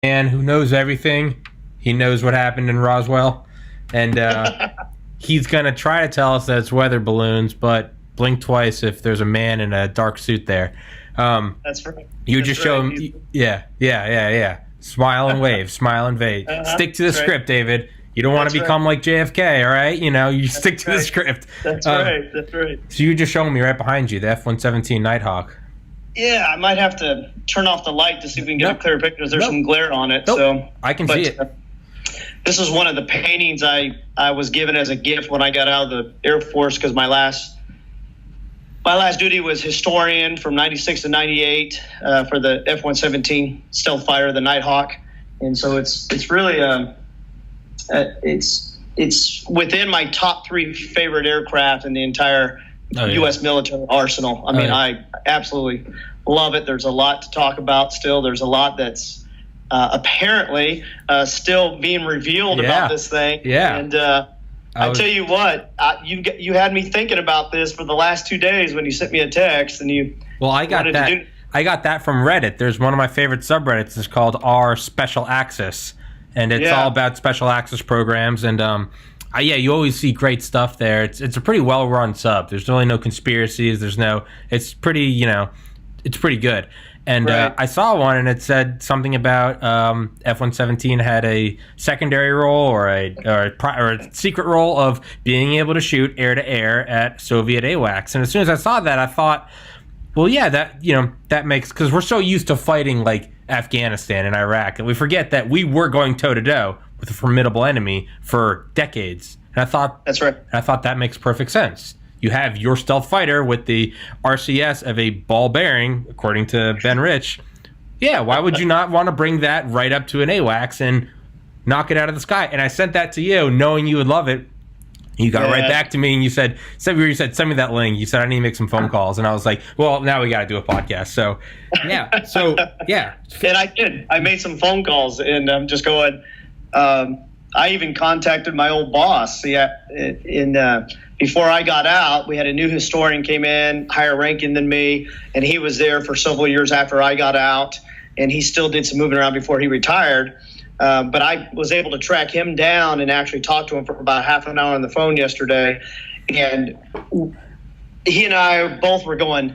man who knows everything. He knows what happened in Roswell, and he's gonna try to tell us that it's weather balloons, but blink twice if there's a man in a dark suit there. That's right. You just show him. Yeah. Smile and wave. Smile and wave. Stick to the script, David. You don't want to become like JFK, all right? You stick to the script. That's right. That's right. So you just showing me right behind you the F-117 Nighthawk. Yeah, I might have to turn off the light to see if we can get a clear picture. There's some glare on it. So I can see it. This is one of the paintings I was given as a gift when I got out of the Air Force, because my last duty was historian from 96 to 98 for the F-117 stealth fighter, the Nighthawk. And so it's really it's within my top 3 favorite aircraft in the entire U.S. military arsenal. I mean, I absolutely love it. There's a lot to talk about still. There's a lot that's apparently still being revealed about this thing. Yeah. And I tell you what, you had me thinking about this for the last 2 days when you sent me a text, and you. Well, I got that. I got that from Reddit. There's one of my favorite subreddits. It's called R Special Access, and it's all about special access programs. And you always see great stuff there. It's a pretty well run sub. There's really no conspiracies. It's pretty it's pretty good. And I saw one, and it said something about F-117 had a secondary role or a secret role of being able to shoot air to air at Soviet AWACS. And as soon as I saw that, I thought, well, yeah, that makes, because we're so used to fighting like Afghanistan and Iraq, and we forget that we were going toe to toe with a formidable enemy for decades. And I thought that's right. I thought that makes perfect sense. You have your stealth fighter with the RCS of a ball bearing, according to Ben Rich. Yeah, why would you not want to bring that right up to an AWACS and knock it out of the sky? And I sent that to you, knowing you would love it. You got right back to me, and you said, send me that link. You said, I need to make some phone calls. And I was like, well, now we got to do a podcast. So, yeah. And I did. I made some phone calls, and I'm just going, I even contacted my old boss. Before I got out, we had a new historian came in, higher ranking than me, and he was there for several years after I got out, and he still did some moving around before he retired. But I was able to track him down and actually talk to him for about half an hour on the phone yesterday. And he and I both were going,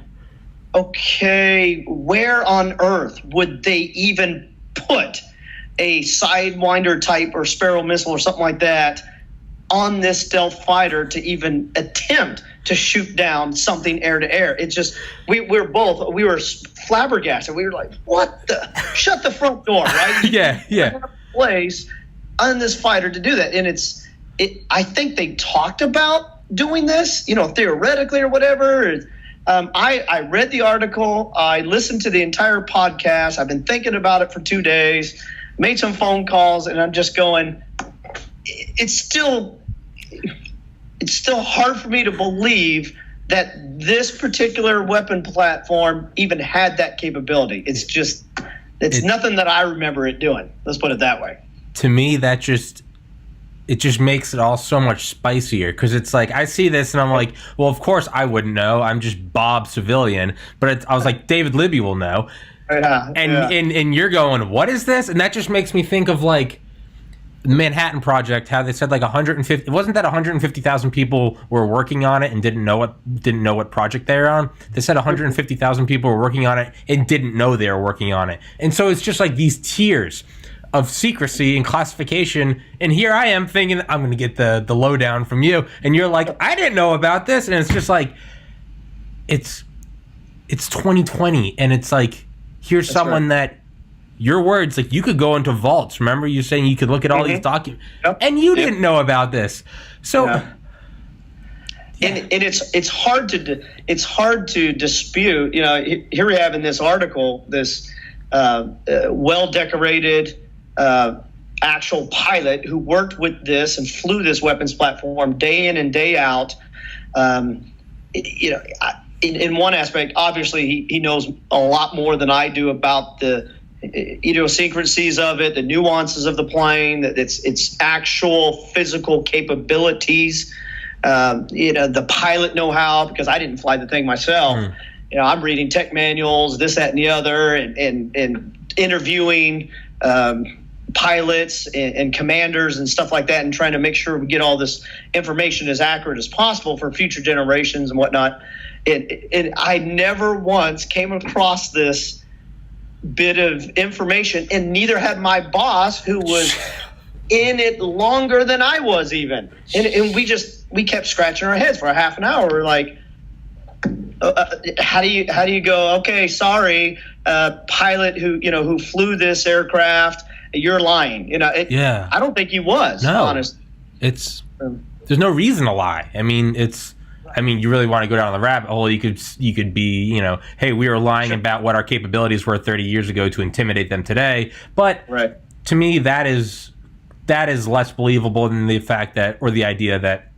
okay, where on earth would they even put a Sidewinder type or Sparrow missile or something like that on this stealth fighter to even attempt to shoot down something air to air? It just, we were flabbergasted. We were like, what the, shut the front door, right? Yeah. Place on this fighter to do that. And I think they talked about doing this, theoretically or whatever. I read the article. I listened to the entire podcast. I've been thinking about it for 2 days, made some phone calls, and I'm just going, it's still hard for me to believe that this particular weapon platform even had that capability. It's nothing that I remember it doing. Let's put it that way. To me, it just makes it all so much spicier, because it's like, I see this and I'm like, well, of course I wouldn't know. I'm just Bob Civilian. But I was like, David Libby will know. And you're going, what is this? And that just makes me think of like the Manhattan Project, how they said like 150, wasn't that 150,000 people were working on it and didn't know what project they were on? They said 150,000 people were working on it and didn't know they were working on it. And so it's just like these tiers of secrecy and classification. And here I am thinking, I'm going to get the lowdown from you. And you're like, I didn't know about this. And it's just like, it's 2020. And it's like, here's someone that, your words, like, you could go into vaults. Remember you saying you could look at all these documents, and you didn't know about this. So, and it's hard to dispute. Here we have in this article this well decorated actual pilot who worked with this and flew this weapons platform day in and day out. In one aspect, obviously he knows a lot more than I do about the idiosyncrasies of it, the nuances of the plane, its actual physical capabilities, the pilot know-how, because I didn't fly the thing myself. I'm reading tech manuals, this, that, and the other, and interviewing pilots and commanders and stuff like that, and trying to make sure we get all this information as accurate as possible for future generations and whatnot. And I never once came across this bit of information, and neither had my boss, who was in it longer than I was even. And we kept scratching our heads for a half an hour. We're like, how do you go, okay, sorry, pilot who flew this aircraft, you're lying. I don't think he was. No, honestly. There's no reason to lie. I mean, you really want to go down the rabbit hole. You could be, hey, we were lying about what our capabilities were 30 years ago to intimidate them today. But to me, that is less believable than the fact that, or the idea that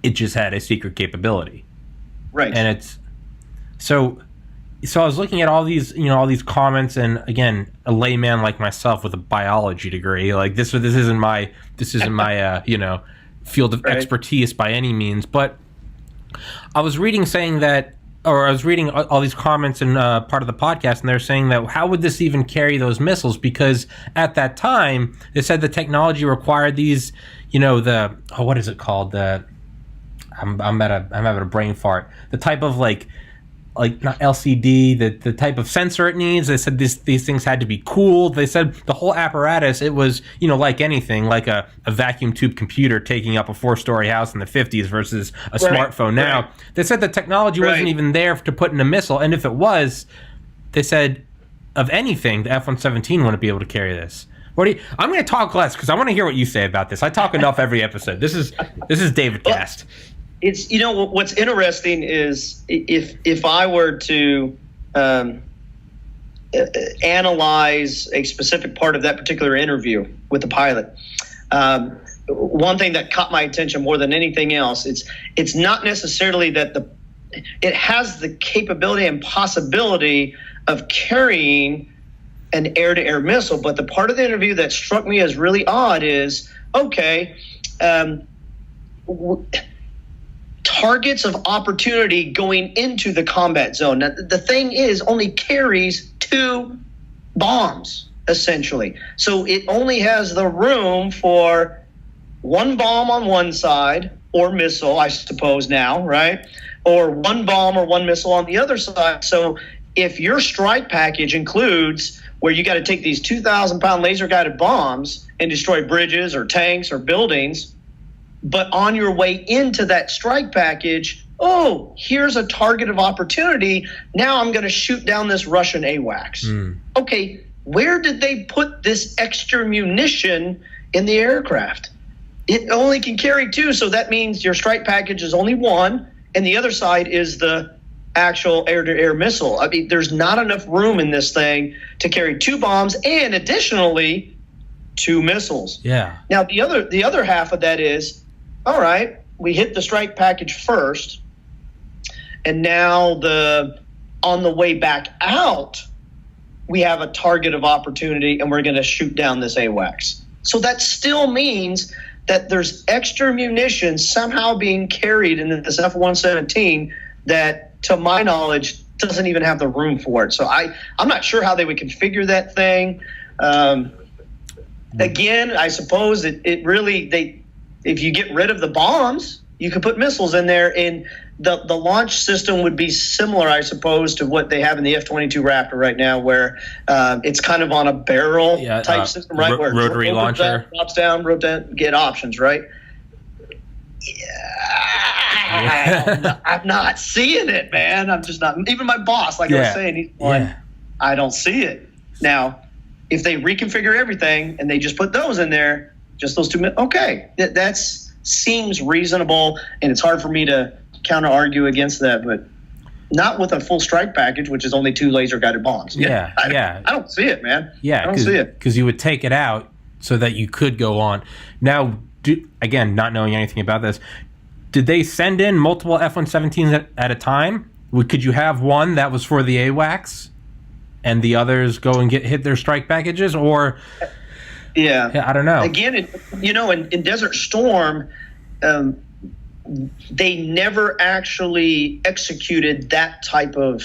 it just had a secret capability. Right. And it's so I was looking at all these comments, and again, a layman like myself with a biology degree, like this isn't my field of expertise by any means, but I was reading all these comments in part of the podcast, and they're saying that how would this even carry those missiles? Because at that time, they said the technology required these, what is it called? I'm having a brain fart. The type of like not LCD, the type of sensor it needs. They said these things had to be cooled. They said the whole apparatus, it was, like anything, like a vacuum tube computer taking up a 4-story house in the 50s versus a smartphone now. Right. They said the technology wasn't even there to put in a missile, and if it was, they said, of anything, the F-117 wouldn't be able to carry this. I'm going to talk less because I want to hear what you say about this. I talk enough every episode. This is David Cast. It's what's interesting is if I were to analyze a specific part of that particular interview with the pilot, one thing that caught my attention more than anything else, it's not necessarily that it has the capability and possibility of carrying an air-to-air missile, but the part of the interview that struck me as really odd is, okay, targets of opportunity going into the combat zone. Now, the thing is only carries 2 bombs, essentially. So it only has the room for 1 bomb on one side, or missile, I suppose now, right? Or 1 bomb or 1 missile on the other side. So if your strike package includes where you got to take these 2,000-pound laser-guided bombs and destroy bridges or tanks or buildings, but on your way into that strike package, here's a target of opportunity. Now I'm going to shoot down this Russian AWACS. Okay, where did they put this extra munition in the aircraft? It only can carry 2, so that means your strike package is only 1, and the other side is the actual air-to-air missile. I mean, there's not enough room in this thing to carry 2 bombs and additionally 2 missiles. Yeah. Now, the other half of that is, all right, we hit the strike package first, and now on the way back out, we have a target of opportunity, and we're going to shoot down this AWACS. So that still means that there's extra munition somehow being carried in this F-117 that, to my knowledge, doesn't even have the room for it. So I'm not sure how they would configure that thing. Again, I suppose it really if you get rid of the bombs, you could put missiles in there, and the launch system would be similar, I suppose, to what they have in the F-22 Raptor right now, where it's kind of on a barrel type system, right? Where rotary launcher drops down, get options, right? Yeah, I'm not seeing it, man. I'm just not. Even my boss, like I was saying, he's going, I don't see it. Now, if they reconfigure everything and they just put those in there, just those 2 okay, that seems reasonable, and it's hard for me to counter argue against that, but not with a full strike package, which is only 2 laser guided bombs. I don't see it, man. I don't see it, because you would take it out so that you could go on. Now, again, not knowing anything about this, did they send in multiple F-117s at a time? Could you have one that was for the AWACS and the others go and hit their strike packages, or? Yeah, I don't know. Again, in Desert Storm, they never actually executed that type of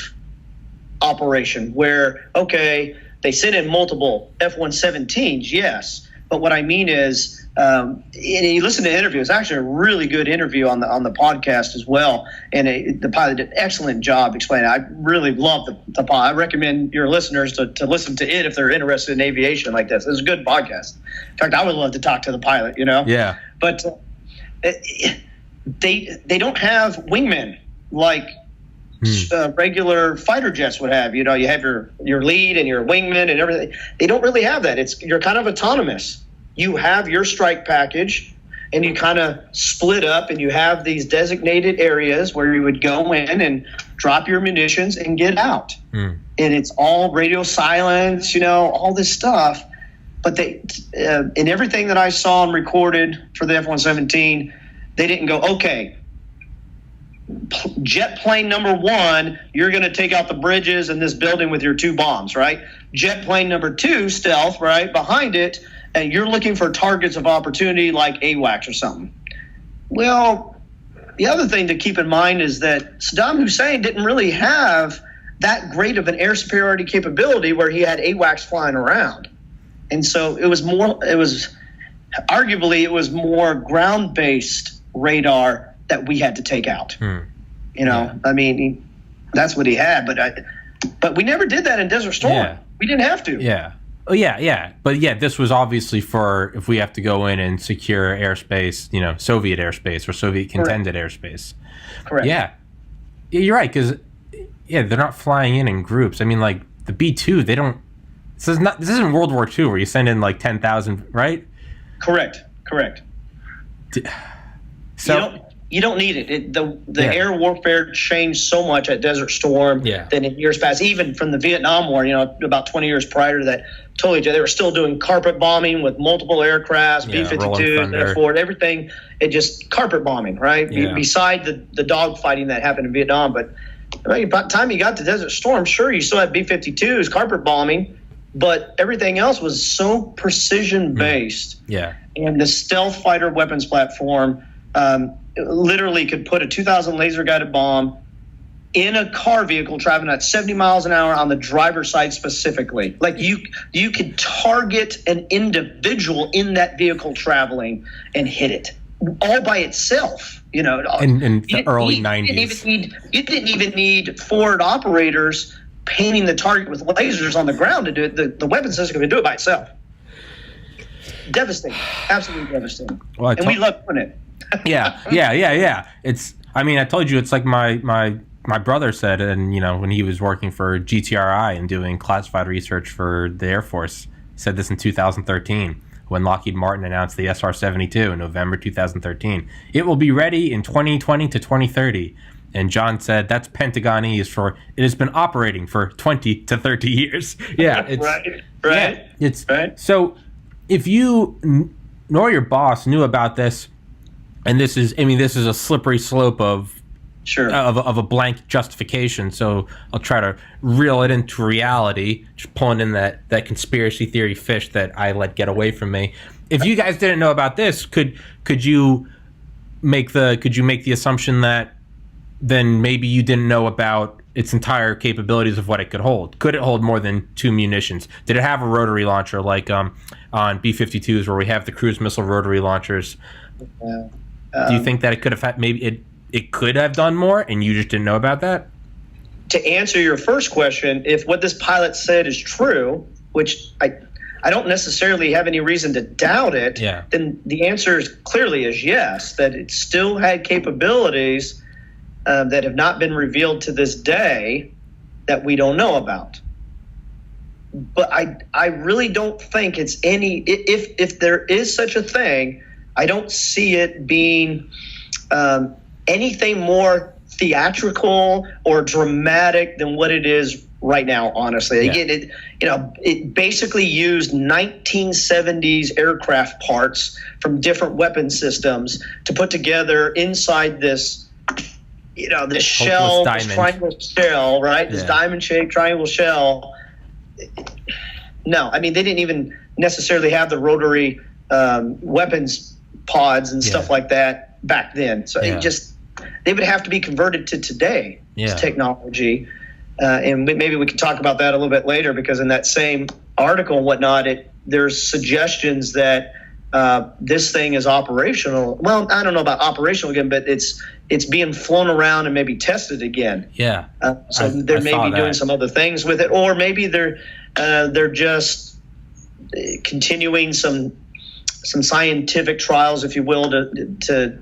operation where, okay, they sent in multiple F-117s, yes. But what I mean is, and you listen to interviews. Actually, a really good interview on the podcast as well. And the pilot did an excellent job explaining. I really love the pilot. I recommend your listeners to listen to it if they're interested in aviation like this. It's a good podcast. In fact, I would love to talk to the pilot. Yeah. But they don't have wingmen like regular fighter jets would have. You have your lead and your wingman and everything. They don't really have that. You're kind of autonomous. You have your strike package, and you kind of split up, and you have these designated areas where you would go in and drop your munitions and get out. And it's all radio silence, all this stuff. But in everything that I saw and recorded for the F-117, they didn't go, okay, jet plane number 1, you're going to take out the bridges in this building with your 2 bombs, right? Jet plane number 2, stealth, right, behind it, and you're looking for targets of opportunity like AWACS or something. Well, the other thing to keep in mind is that Saddam Hussein didn't really have that great of an air superiority capability where he had AWACS flying around. And so it was arguably more ground-based radar that we had to take out. I mean, that's what he had, but we never did that in Desert Storm. Yeah. We didn't have to. Yeah. Oh, yeah. But this was obviously for if we have to go in and secure airspace, Soviet airspace or Soviet contended airspace. Correct. Yeah. You're right, because they're not flying in groups. I mean, like the B-2, they don't. This isn't World War II where you send in like 10,000, right? Correct. So you don't need it. The air warfare changed so much at Desert Storm than in years past. Even from the Vietnam War, about 20 years prior to that, they were still doing carpet bombing with multiple aircrafts, B-52, F-4, everything. It just carpet bombing, right? Yeah. Beside the dogfighting that happened in Vietnam. But by the time you got to Desert Storm, sure, you still had B-52s, carpet bombing, but everything else was so precision-based. Yeah. And the stealth fighter weapons platform literally could put a 2,000 laser-guided bomb in a car vehicle traveling at 70 miles an hour on the driver's side specifically. Like you could target an individual in that vehicle traveling and hit it all by itself. In the early 90s. You didn't even need forward operators painting the target with lasers on the ground to do it. The weapon system could do it by itself. Devastating. Absolutely devastating. Well, we love doing it. Yeah. I told you it's like my brother said, and when he was working for GTRI and doing classified research for the Air Force, said this in 2013 when Lockheed Martin announced the SR-72 in November 2013. It will be ready in 2020 to 2030. And John said that's Pentagonese for it has been operating for 20 to 30 years. Yeah, it's right. Yeah, it's right. So if you nor your boss knew about this, and this is a slippery slope of a blank justification. So I'll try to reel it into reality, just pulling in that conspiracy theory fish that I let get away from me. If you guys didn't know about this, could you make the assumption that then maybe you didn't know about its entire capabilities of what it could hold? Could it hold more than 2 munitions? Did it have a rotary launcher like on B-52s where we have the cruise missile rotary launchers? Do you think that it could have had, maybe it could have done more and you just didn't know about that? To answer your first question, if what this pilot said is true, which I don't necessarily have any reason to doubt it, then the answer clearly is yes, that it still had capabilities that have not been revealed to this day that we don't know about. But I really don't think it's if there is such a thing, I don't see it being anything more theatrical or dramatic than what it is right now, honestly. Yeah. Again, it basically used 1970s aircraft parts from different weapon systems to put together inside this this shell, this triangle shell, right? This diamond-shaped triangle shell. No, they didn't even necessarily have the rotary weapons pods and stuff like that back then. So they would have to be converted to today's technology. and maybe we can talk about that a little bit later, because in that same article and whatnot, there's suggestions that this thing is operational. Well, I don't know about operational again, but it's being flown around and maybe tested again. Yeah. So they're maybe doing some other things with it, or maybe they're just continuing some scientific trials, if you will, to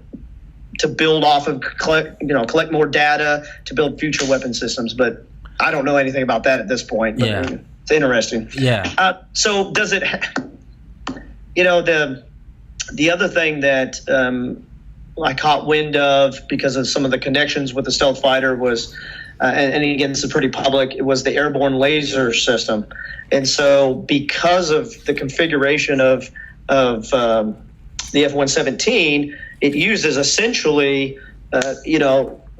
build off of, collect more data to build future weapon systems. But I don't know anything about that at this point. But yeah. It's interesting. Yeah. So does it? The other thing that I caught wind of because of some of the connections with the stealth fighter was, and again, this is pretty public, it was the airborne laser system. And so because of the configuration of the F-117, it uses essentially,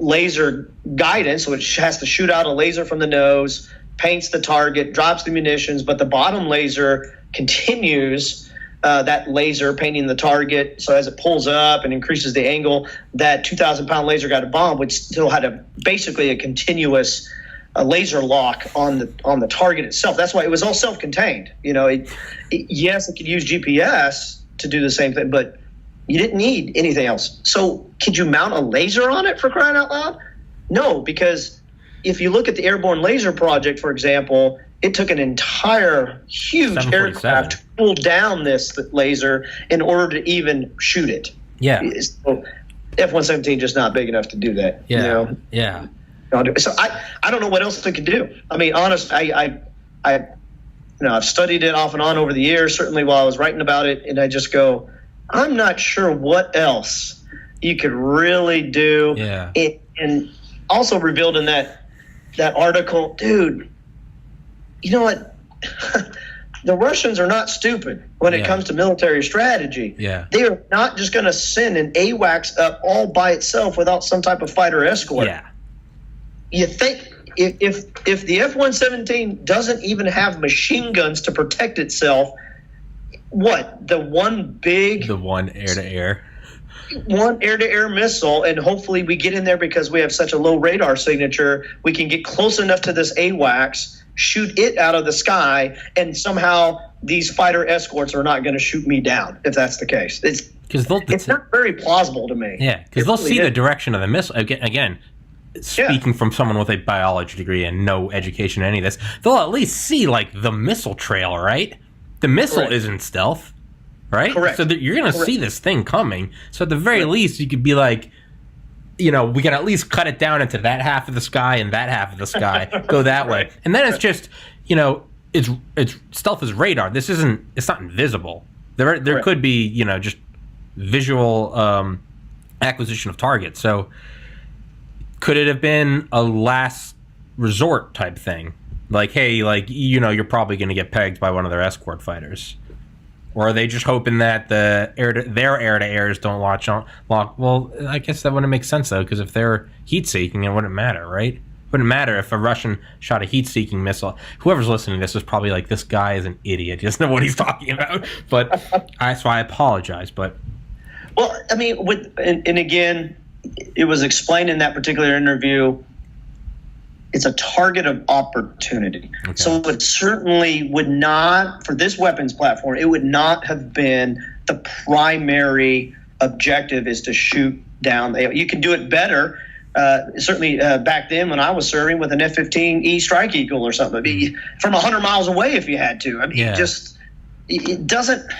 laser guidance, which has to shoot out a laser from the nose, paints the target, drops the munitions, but the bottom laser continues that laser painting the target. So as it pulls up and increases the angle, that 2,000-pound laser guided bomb would still had basically a continuous laser lock on the target itself. That's why it was all self-contained. Yes, it could use GPS to do the same thing, but you didn't need anything else. So could you mount a laser on it, for crying out loud? No, because if you look at the airborne laser project, for example, it took an entire huge aircraft to pull down this laser in order to even shoot it. Yeah. So F-117 just not big enough to do that. Yeah. Yeah. So I don't know what else it could do. I mean, honestly, I've studied it off and on over the years, certainly while I was writing about it, and I just go, I'm not sure what else you could really do. Yeah. And also revealed in that article, dude, you know what? The Russians are not stupid when it comes to military strategy. Yeah. They are not just going to send an AWACS up all by itself without some type of fighter escort. Yeah. You think if the F-117 doesn't even have machine guns to protect itself, what, the one air-to-air missile, and hopefully we get in there because we have such a low radar signature, we can get close enough to this AWACS, shoot it out of the sky, and somehow these fighter escorts are not going to shoot me down if that's the case. It's not very plausible to me. Yeah, because they'll see the direction of the missile. Again, speaking from someone with a biology degree and no education in any of this, they'll at least see like the missile trail, right? The missile isn't stealth, right? Correct. So you're going to see this thing coming. So at the very least, you could be like, we can at least cut it down into that half of the sky and that half of the sky, go that way. And then it's just, it's stealth is radar. It's not invisible. There could be, just visual acquisition of targets. So could it have been a last resort type thing? Like, hey, you're probably going to get pegged by one of their escort fighters. Or are they just hoping that their air-to-airs don't lock? Well, I guess that wouldn't make sense, though, because if they're heat-seeking, it wouldn't matter, right? It wouldn't matter if a Russian shot a heat-seeking missile. Whoever's listening to this is probably like, this guy is an idiot. He doesn't know what he's talking about. But so I apologize. But well, I mean, and again, it was explained in that particular interview, it's a target of opportunity. Okay. So it certainly would not, for this weapons platform, it would not have been the primary objective is to shoot down. You can do it better. Certainly back then when I was serving with an F-15E Strike Eagle or something, from 100 miles away if you had to. I mean, it doesn't,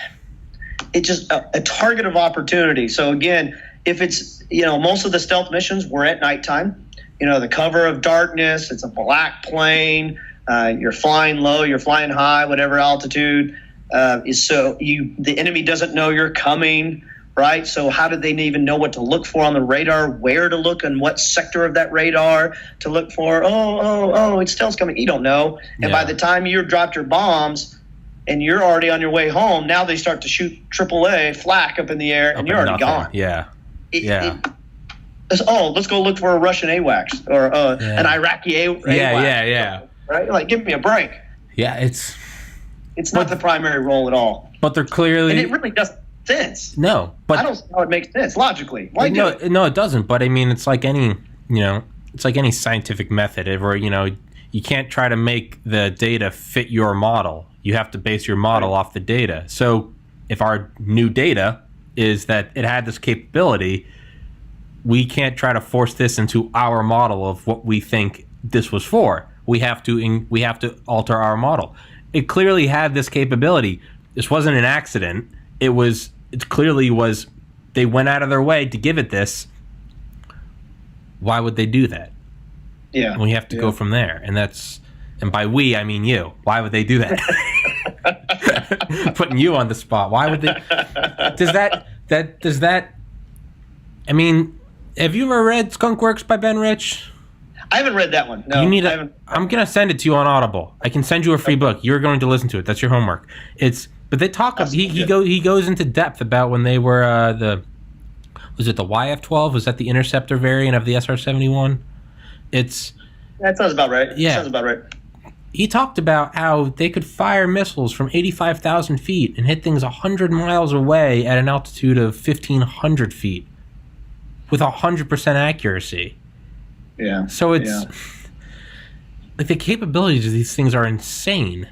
it's just a target of opportunity. So again, if it's, most of the stealth missions were at nighttime. The cover of darkness, it's a black plane, you're flying low, you're flying high, whatever altitude. The enemy doesn't know you're coming, right? So how did they even know what to look for on the radar, where to look, and what sector of that radar to look for? It's stealth's coming. You don't know. And by the time you've dropped your bombs and you're already on your way home, now they start to shoot AAA flak up in the air, and you're already gone. Yeah. Let's go look for a Russian AWACS or an Iraqi AWACS. Yeah. Right? Like, give me a break. Yeah, it's not the primary role at all. But they're clearly... And it really doesn't make sense. No, but... I don't see how it makes sense logically. Why do it? No, it doesn't. But, I mean, it's like any, it's like any scientific method where, you can't try to make the data fit your model. You have to base your model off the data. So if our new data is that it had this capability, we can't try to force this into our model of what we think this was for. We have to alter our model. It clearly had this capability. This wasn't an accident. It clearly was. They went out of their way to give it this. Why would they do that? Yeah, and we have to go from there. And by we, I mean you. Why would they do that? Putting you on the spot. Why would they? Does that? I mean, have you ever read Skunk Works by Ben Rich? I haven't read that one. No, you need I'm gonna send it to you on Audible. I can send you a free book. You're going to listen to it. That's your homework. But they talk. He goes into depth about when they were was it the YF-12? Was that the interceptor variant of the SR-71? That sounds about right. Yeah, sounds about right. He talked about how they could fire missiles from 85,000 feet and hit things 100 miles away at an altitude of 1,500 feet with 100% accuracy. Yeah. So it's like the capabilities of these things are insane.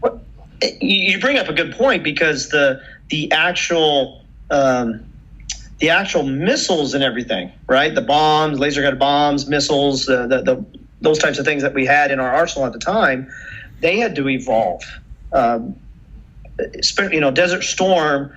Well, you bring up a good point, because the actual missiles and everything, right? The bombs, laser guided bombs, missiles, those types of things that we had in our arsenal at the time, they had to evolve. Desert Storm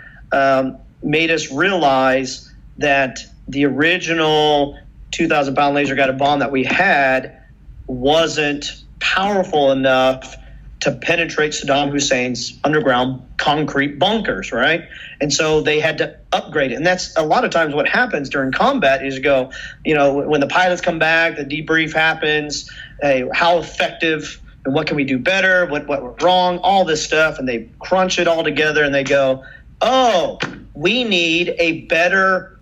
made us realize that the original 2,000-pound laser guided bomb that we had wasn't powerful enough to penetrate Saddam Hussein's underground concrete bunkers, right? And so they had to upgrade it. And that's a lot of times what happens during combat is when the pilots come back, the debrief happens, hey, how effective and what can we do better, what went wrong, all this stuff, and they crunch it all together and they go, oh, we need a better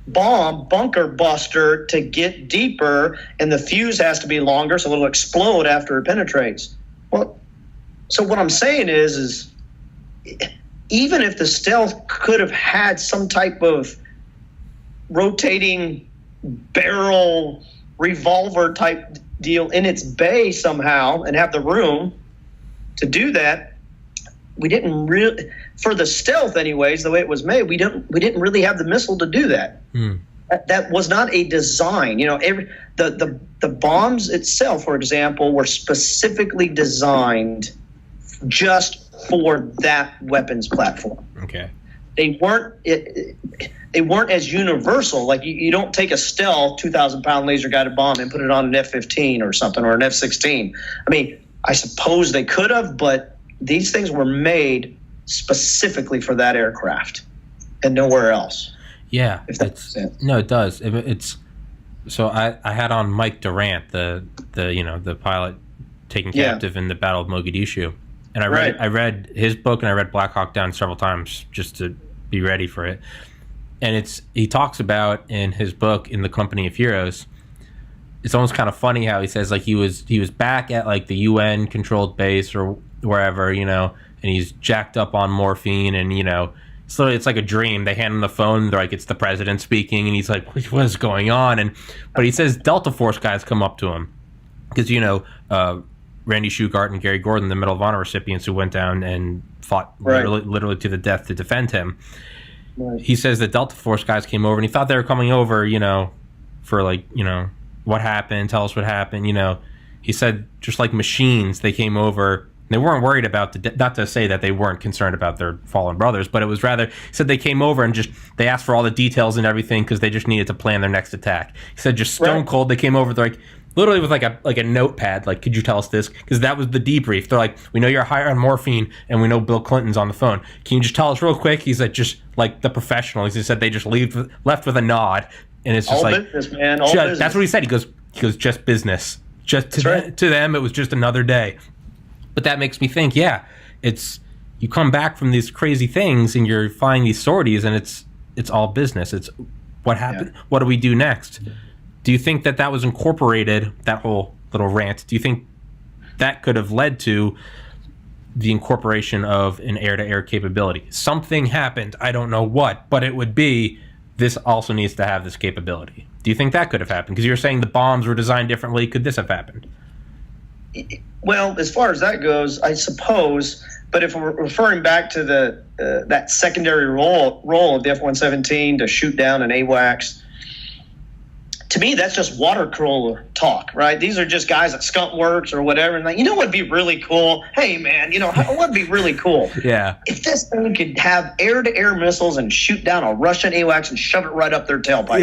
bunker buster to get deeper, and the fuse has to be longer so it'll explode after it penetrates. Well, so what I'm saying is even if the stealth could have had some type of rotating barrel revolver type deal in its bay somehow and have the room to do that, we didn't really, for the stealth anyways, the way it was made, we didn't really have the missile to do that. That was not a design. The bombs itself, for example, were specifically designed just for that weapons platform. Okay. They weren't as universal. Like you don't take a stealth 2,000-pound laser guided bomb and put it on an F-15 or something, or an F-16. I mean, I suppose they could have, but these things were made specifically for that aircraft and nowhere else. Yeah, if that makes sense. No, it does. It's so I had on Mike Durant, the pilot taken captive in the Battle of Mogadishu, and I read his book and I read Black Hawk Down several times just to be ready for it. And he talks about in his book, In the Company of Heroes, it's almost kind of funny how he says like he was back at like the UN controlled base or wherever, and he's jacked up on morphine, and so it's like a dream. They hand him the phone, they're like, it's the president speaking, and he's like, what is going on? But he says Delta Force guys come up to him because Randy Shugart and Gary Gordon, the Medal of Honor recipients who went down and fought literally to the death to defend him. Right. He says that Delta Force guys came over, and he thought they were coming over, for what happened, tell us what happened. He said just like machines, they came over. They weren't worried about not to say that they weren't concerned about their fallen brothers, but it was rather, he said they came over and they asked for all the details and everything because they just needed to plan their next attack. He said just stone cold, they came over, they're like, literally with like a notepad, like, could you tell us this? Because that was the debrief. They're like, we know you're higher on morphine and we know Bill Clinton's on the phone. Can you just tell us real quick? He said, just like the professional. He said they just left with a nod, and it's just all business, man. All business. That's what he said. He goes, just business. Just to them, it was just another day. But that makes me think, it's you come back from these crazy things and you're flying these sorties, and it's all business. It's what happened. Yeah. What do we do next? Do you think that was incorporated, that whole little rant? Do you think that could have led to the incorporation of an air-to-air capability? Something happened. I don't know what, but it would be this also needs to have this capability. Do you think that could have happened? Because you're saying the bombs were designed differently. Could this have happened? Well, as far as that goes, I suppose. But if we're referring back to the that secondary role of the F-117 to shoot down an AWACS, to me, that's just water cooler talk, right? These are just guys at Skunk Works or whatever, and like, what'd be really cool? Hey, man, what'd be really cool? Yeah. If this thing could have air-to-air missiles and shoot down a Russian AWACS and shove it right up their tailpipe,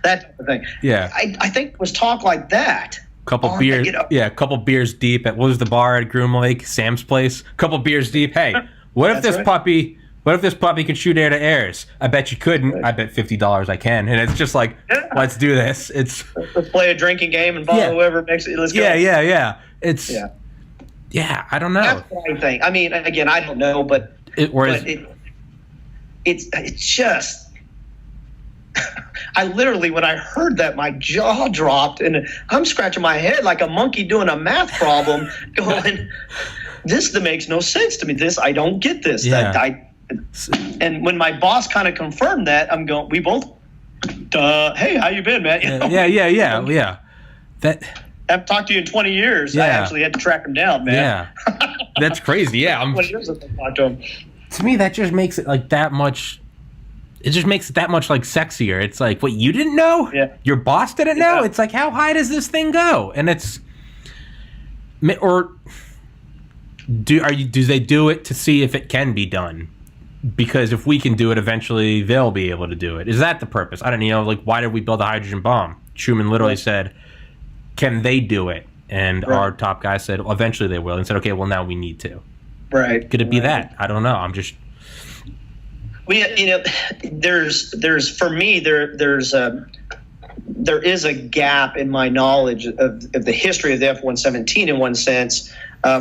that type of thing. Yeah. I think it was talk like that. Couple beers, couple beers deep at what was the bar at Groom Lake, Sam's Place? Couple beers deep. Hey, what if this puppy could shoot air to airs? I bet you couldn't. Right. I bet $50 I can. And it's just like, let's do this. Let's play a drinking game and follow whoever makes it. Let's go. Yeah. I don't know. That's what I think. I mean, again, I don't know, but it's just. I literally, when I heard that, my jaw dropped, and I'm scratching my head like a monkey doing a math problem, going, "This makes no sense to me. I don't get this." Yeah. And when my boss kind of confirmed that, I'm going, "We both, hey, how you been, man?" Yeah. That I haven't talked to you in 20 years. I actually had to track him down, man. Yeah, that's crazy. Yeah, 20 years since I talked to him. To me, that just makes it like that much. It just makes it that much like sexier. It's like, what, you didn't know? Yeah. Your boss didn't know? It's like, how high does this thing go? And it's, or do they do it to see if it can be done? Because if we can do it, eventually they'll be able to do it. Is that the purpose? I don't know. Like, why did we build a hydrogen bomb? Truman literally said, can they do it? And our top guy said, well, eventually they will. And said, okay, well, now we need to. Right. Could it be that? I don't know. I'm just... there's for me there is a gap in my knowledge of the history of the F-117 in one sense,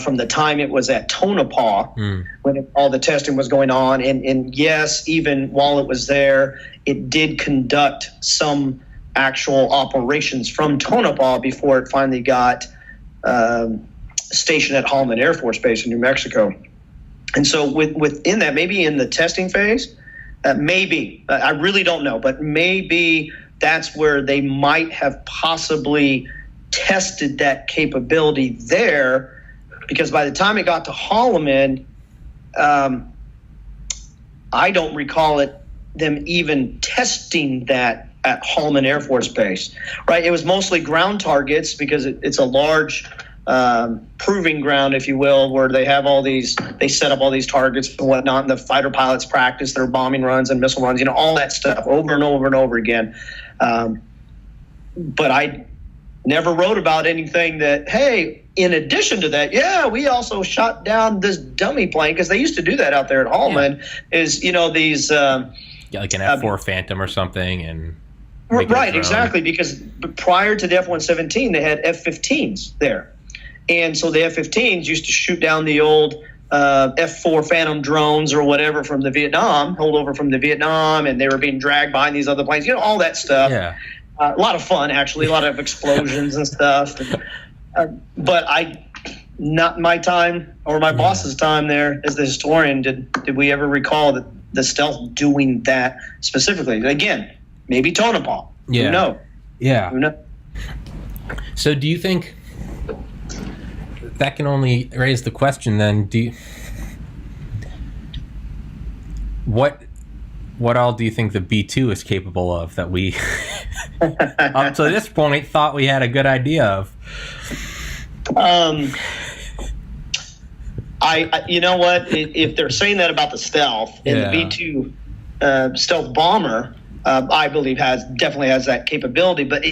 from the time it was at Tonopah when all the testing was going on, and yes, even while it was there, it did conduct some actual operations from Tonopah before it finally got stationed at Holloman Air Force Base in New Mexico. And so within that, maybe in the testing phase, I really don't know, but maybe that's where they might have possibly tested that capability there, because by the time it got to Holloman, I don't recall them even testing that at Holloman Air Force Base, right? It was mostly ground targets because it's a large proving ground, if you will, where they set up all these targets and whatnot, and the fighter pilots practice their bombing runs and missile runs, all that stuff over and over and over again. But I never wrote about anything that, hey, in addition to that, we also shot down this dummy plane, because they used to do that out there at Holloman, is, these... like an F-4 Phantom or something, and... Right, exactly, because prior to the F-117, they had F-15s there. And so the F-15s used to shoot down the old F-4 Phantom drones or whatever from the Vietnam, holdover from the Vietnam, and they were being dragged behind these other planes, all that stuff. Yeah. A lot of fun, actually, a lot of explosions and stuff. But not my time or my boss's time there as the historian, did we ever recall that the stealth doing that specifically? Again, maybe Tonopah. Yeah. Who knows? Yeah. Who knows? So do you think that can only raise the question then, what all do you think the B-2 is capable of that we up to this point thought we had a good idea of? I you know what, if they're saying that about the stealth, and the B-2 stealth bomber, I believe definitely has that capability, but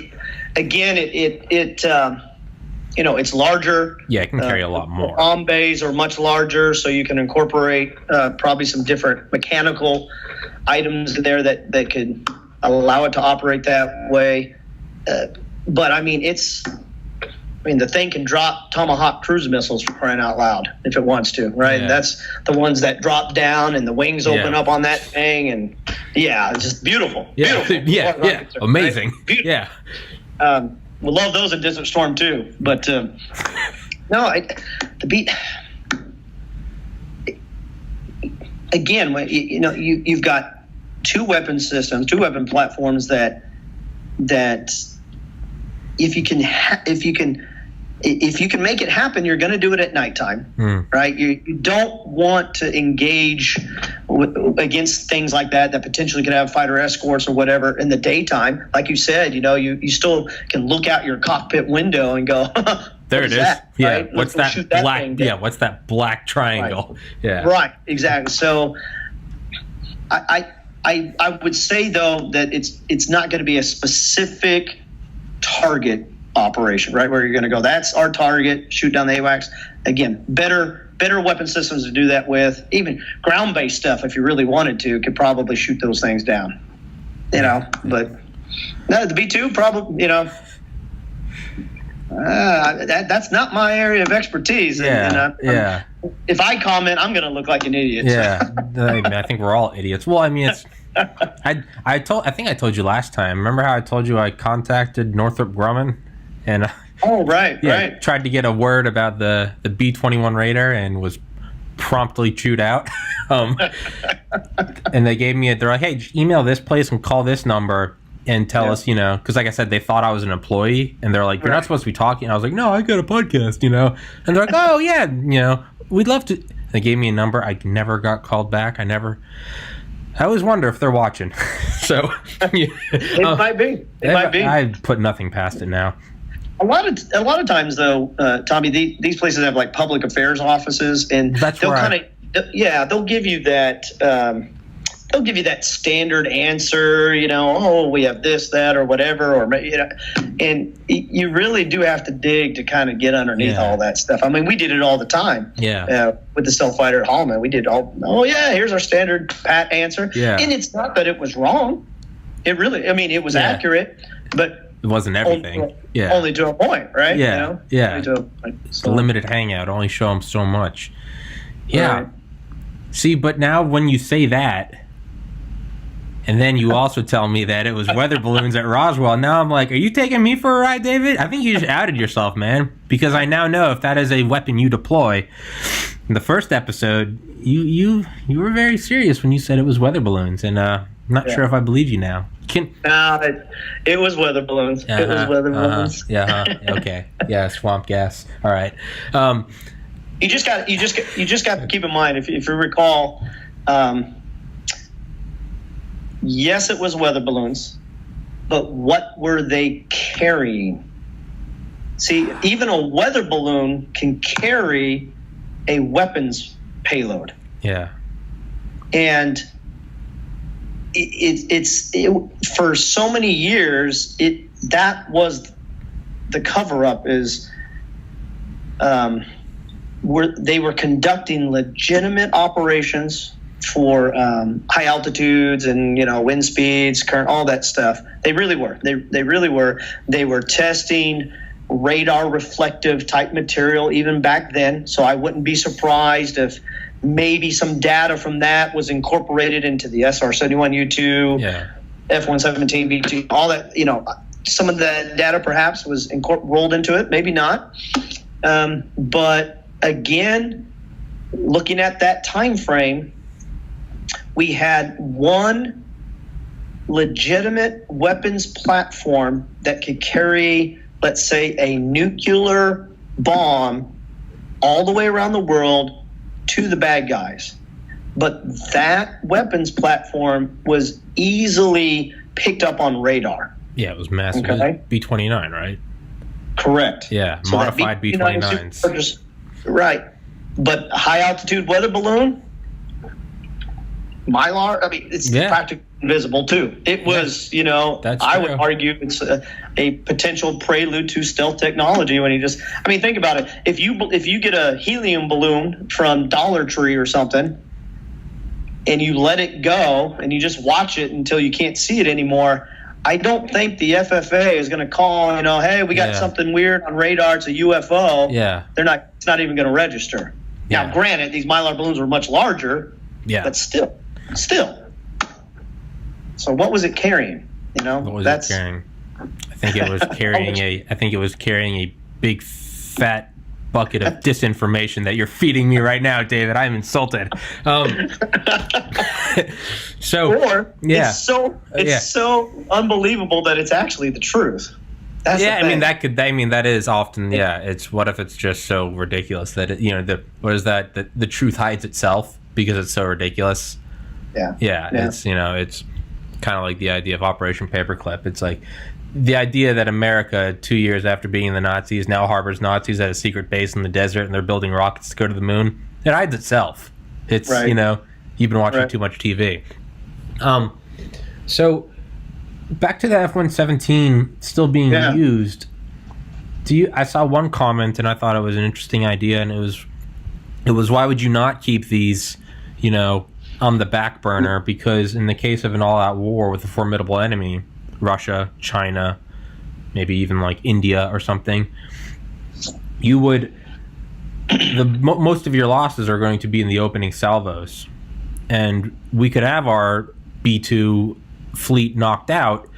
it's larger. Yeah, it can carry a lot more. Bomb bays are much larger, so you can incorporate probably some different mechanical items in there that could allow it to operate that way. But the thing can drop Tomahawk cruise missiles, for crying out loud, if it wants to, right? Yeah. And that's the ones that drop down and the wings open up on that thing, and it's just beautiful. Yeah, beautiful. Amazing. Right? Yeah. We'll love those in Desert Storm too, but again, you've got two weapon platforms that if you can if you can make it happen, you're going to do it at nighttime, right? You don't want to engage against things like that potentially could have fighter escorts or whatever in the daytime. Like you said, you still can look out your cockpit window and go, there it is. That, yeah. Right? What's that black? Yeah. What's that black triangle? Right. Yeah. Right. Exactly. So I would say though that it's not going to be a specific target operation, right? Where you're going to go, that's our target, shoot down the AWACS. Again, better weapon systems to do that with. Even ground-based stuff, if you really wanted to, could probably shoot those things down. But no, the B-2 probably, that's not my area of expertise. Yeah, if I comment, I'm going to look like an idiot. Yeah, I think we're all idiots. Well, I mean, it's. I think I told you last time. Remember how I told you I contacted Northrop Grumman, and right. tried to get a word about the B-21 Raider and was promptly chewed out. And they gave me they're like, hey, just email this place and call this number and tell us, because like I said, they thought I was an employee, and they're like, you're not supposed to be talking. And I was like, no, I got a podcast, and they're like, oh yeah, we'd love to. They gave me a number. I never got called back. I always wonder if they're watching. So it might be. It might be. I put nothing past it now. A lot of times, though, Tommy, these places have like public affairs offices, and they'll give you that. They'll give you that standard answer, we have this, that, or whatever, and you really do have to dig to kind of get underneath all that stuff. I mean, we did it all the time. Yeah. With the stealth fighter at Holloman, we did here's our standard pat answer. Yeah. And it's not that it was wrong. It really, it was accurate, but it wasn't everything. Only to a point, right? Yeah. Only to a point. It's a limited hangout. Only show them so much. Yeah. Right. See, but now when you say that, and then you also tell me that it was weather balloons at Roswell. Now I'm like, are you taking me for a ride, David? I think you just outed yourself, man. Because I now know if that is a weapon you deploy. In the first episode, you were very serious when you said it was weather balloons, and I'm not sure if I believe you now. It was weather balloons. It was weather balloons. Okay. Yeah, swamp gas. All right. You just got to keep in mind if you recall. Yes, it was weather balloons, but what were they carrying? See, even a weather balloon can carry a weapons payload. Yeah. And it's for so many years, that was the cover-up is they were conducting legitimate operations for high altitudes and wind speeds, current, all that stuff. They really were. They really were. They were testing radar reflective type material even back then. So I wouldn't be surprised if maybe some data from that was incorporated into the SR-71U2, F-117, B-2, all that. Some of the data perhaps was rolled into it. Maybe not. But again, looking at that time frame, we had one legitimate weapons platform that could carry, let's say, a nuclear bomb all the way around the world to the bad guys. But that weapons platform was easily picked up on radar. Yeah, it was massive. Okay. It was B-29, right? Correct. Yeah, so modified B-29s. Right. But high-altitude weather balloon, Mylar, it's practically invisible too. It was, I would argue it's a potential prelude to stealth technology when think about it. If you get a helium balloon from Dollar Tree or something and you let it go and you just watch it until you can't see it anymore, I don't think the FFA is going to call, hey, we got something weird on radar. It's a UFO. Yeah. It's not even going to register. Yeah. Now, granted, these Mylar balloons were much larger, but still. So what was it carrying? What was it carrying? I think it was carrying a big fat bucket of disinformation that you're feeding me right now, David. I'm insulted. It's so unbelievable that it's actually the truth. That's Yeah, the thing. I mean that is often, yeah. It's what if it's just so ridiculous that what is that the truth hides itself because it's so ridiculous. Yeah. Yeah, it's it's kind of like the idea of Operation Paperclip. It's like the idea that America, 2 years after beating the Nazis, now harbors Nazis at a secret base in the desert, and they're building rockets to go to the moon. It hides itself. It's Right. You've been watching Right. too much TV. So back to the F-117 still being Yeah. used. I saw one comment and I thought it was an interesting idea, and it was why would you not keep these, on the back burner? Because in the case of an all-out war with a formidable enemy, Russia, China, maybe even like India or something, you would most of your losses are going to be in the opening salvos, and we could have our B-2 fleet knocked out.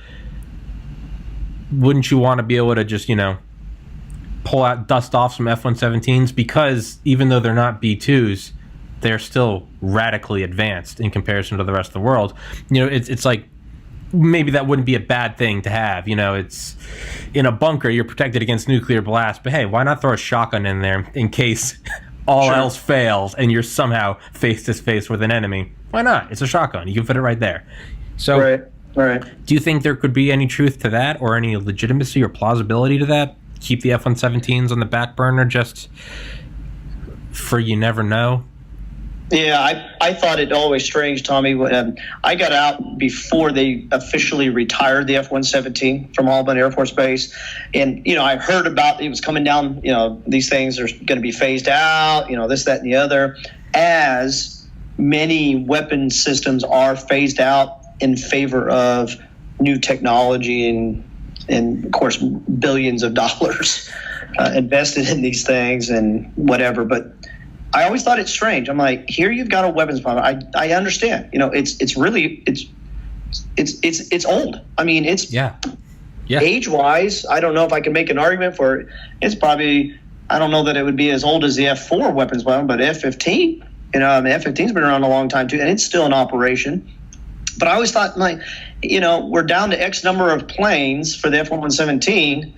Wouldn't you want to be able to just dust off some F-117s, because even though they're not B-2s, they're still radically advanced in comparison to the rest of the world. It's like maybe that wouldn't be a bad thing to have. It's in a bunker, you're protected against nuclear blast, but hey, why not throw a shotgun in there in case all Sure. else fails and you're somehow face to face with an enemy? Why not? It's a shotgun. You can fit it right there. So Right. do you think there could be any truth to that, or any legitimacy or plausibility to that? Keep the F-117s on the back burner just for you never know? Yeah, I thought it always strange, Tommy. When I got out before they officially retired the F-117 from Albany Air Force Base, and I heard about it was coming down. These things are going to be phased out. This, that, and the other, as many weapon systems are phased out in favor of new technology and of course billions of dollars invested in these things and whatever. But I always thought it's strange. I'm like, here you've got a weapons problem. I understand. It's really it's old. I mean, it's Yeah. age wise. I don't know if I can make an argument for it. It's probably, I don't know that it would be as old as the F4 weapons problem, but F-15. F-15's been around a long time too, and it's still in operation. But I always thought, we're down to X number of planes for the F-117.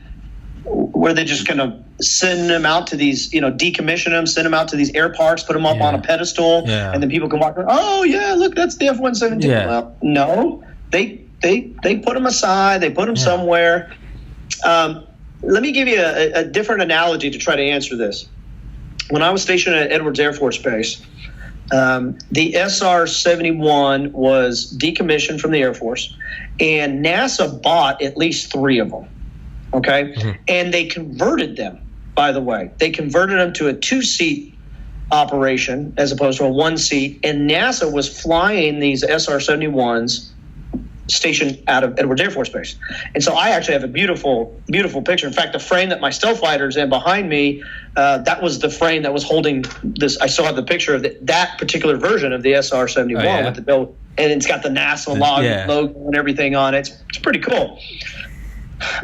Were they just going to send them out to these, decommission them, send them out to these air parks, put them up on a pedestal, and then people can walk around, oh, yeah, look, that's the F-117. Yeah. Well, no, they put them aside. They put them somewhere. Let me give you a different analogy to try to answer this. When I was stationed at Edwards Air Force Base, the SR-71 was decommissioned from the Air Force, and NASA bought at least 3 of them. Okay. Mm-hmm. And they converted them, by the way. They converted them to a 2-seat operation as opposed to a 1-seat. And NASA was flying these SR-71s stationed out of Edwards Air Force Base. And so I actually have a beautiful, beautiful picture. In fact, the frame that my stealth fighter's in behind me, that was the frame that was holding this. I still have the picture of that particular version of the SR-71 with the bill, and it's got the NASA logo and everything on it. It's pretty cool.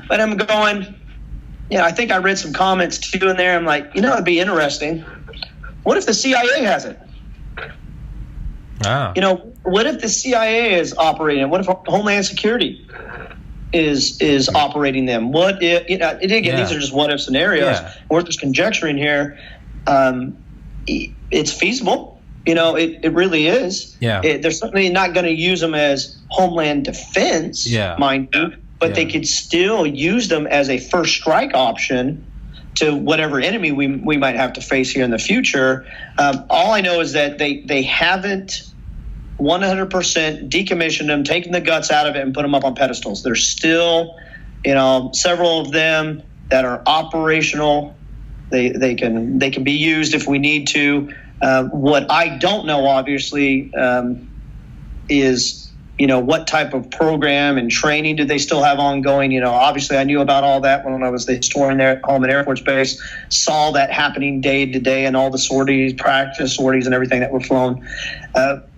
But I'm going, I think I read some comments too in there. I'm like, it'd be interesting. What if the CIA has it? Ah. What if the CIA is operating? What if Homeland Security is operating them? What if, these are just what if scenarios. Yeah. We're just conjecturing here. It's feasible. It really is. Yeah. They're certainly not going to use them as Homeland Defense, mind you. But they could still use them as a first strike option to whatever enemy we might have to face here in the future. All I know is that they haven't 100% decommissioned them, taken the guts out of it, and put them up on pedestals. There's still, several of them that are operational. They can be used if we need to. What I don't know, obviously, is what type of program and training do they still have ongoing? Obviously I knew about all that when I was the historian there at Holman Air Force Base, saw that happening day to day and all the sorties, practice sorties and everything that were flown.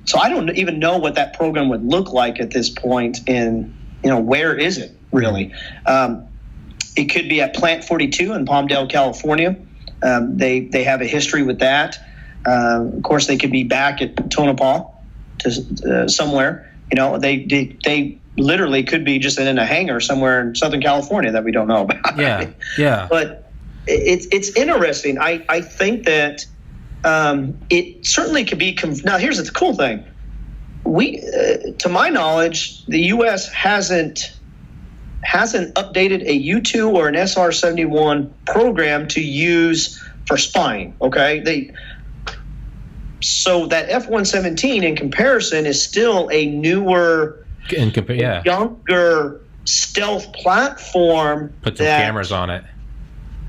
So I don't even know what that program would look like at this point, and where is it really? It could be at Plant 42 in Palmdale, California. They have a history with that. Of course, they could be back at Tonopah to somewhere. They literally could be just in a hangar somewhere in Southern California that we don't know about. Yeah. But it's interesting. I think that it certainly could be. Now, here's the cool thing. To my knowledge, the U.S. hasn't updated a U-2 or an SR-71 program to use for spying. Okay, so that F-117 in comparison is still a newer, younger stealth platform. Put some cameras on it.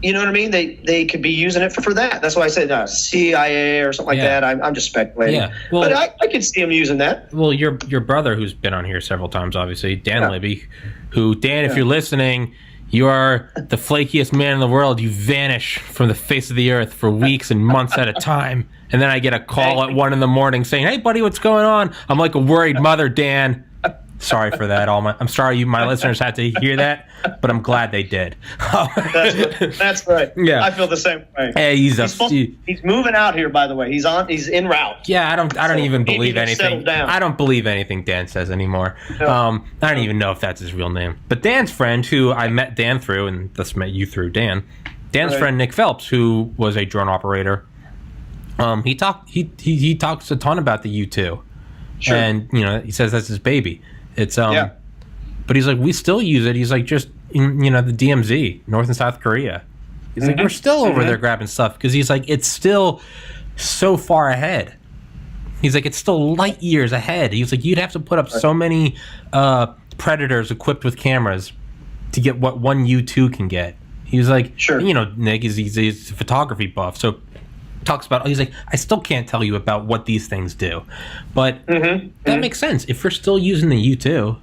You know what I mean? They could be using it for that. That's why I said CIA or something like that. I'm just speculating. Yeah. Well, but I could see them using that. Well, your brother, who's been on here several times, obviously, Dan Libby, Dan, if you're listening, you are the flakiest man in the world. You vanish from the face of the earth for weeks and months at a time. And then I get a call at 1 a.m. saying, "Hey, buddy, what's going on?" I'm like a worried mother, Dan. Sorry for that. I'm sorry my listeners had to hear that, but I'm glad they did. That's right. Yeah, I feel the same way. Hey, he's moving out here, by the way. He's en route. Yeah, I don't even believe anything. I don't believe anything Dan says anymore. No. I don't even know if that's his real name. But Dan's friend, who I met Dan through, and thus met you through Dan's friend Nick Phelps, who was a drone operator. He talks a ton about the U-2, and he says that's his baby. It's but he's like, we still use it. He's like, just in the DMZ, North and South Korea. He's like, we're still over there grabbing stuff because he's like, it's still so far ahead. He's like, it's still light years ahead. He's like, you'd have to put up so many Predators equipped with cameras to get what one U-2 can get. He was like, Nick he's a photography buff, so talks about. He's like, I still can't tell you about what these things do, but that makes sense. If we're still using the U-2,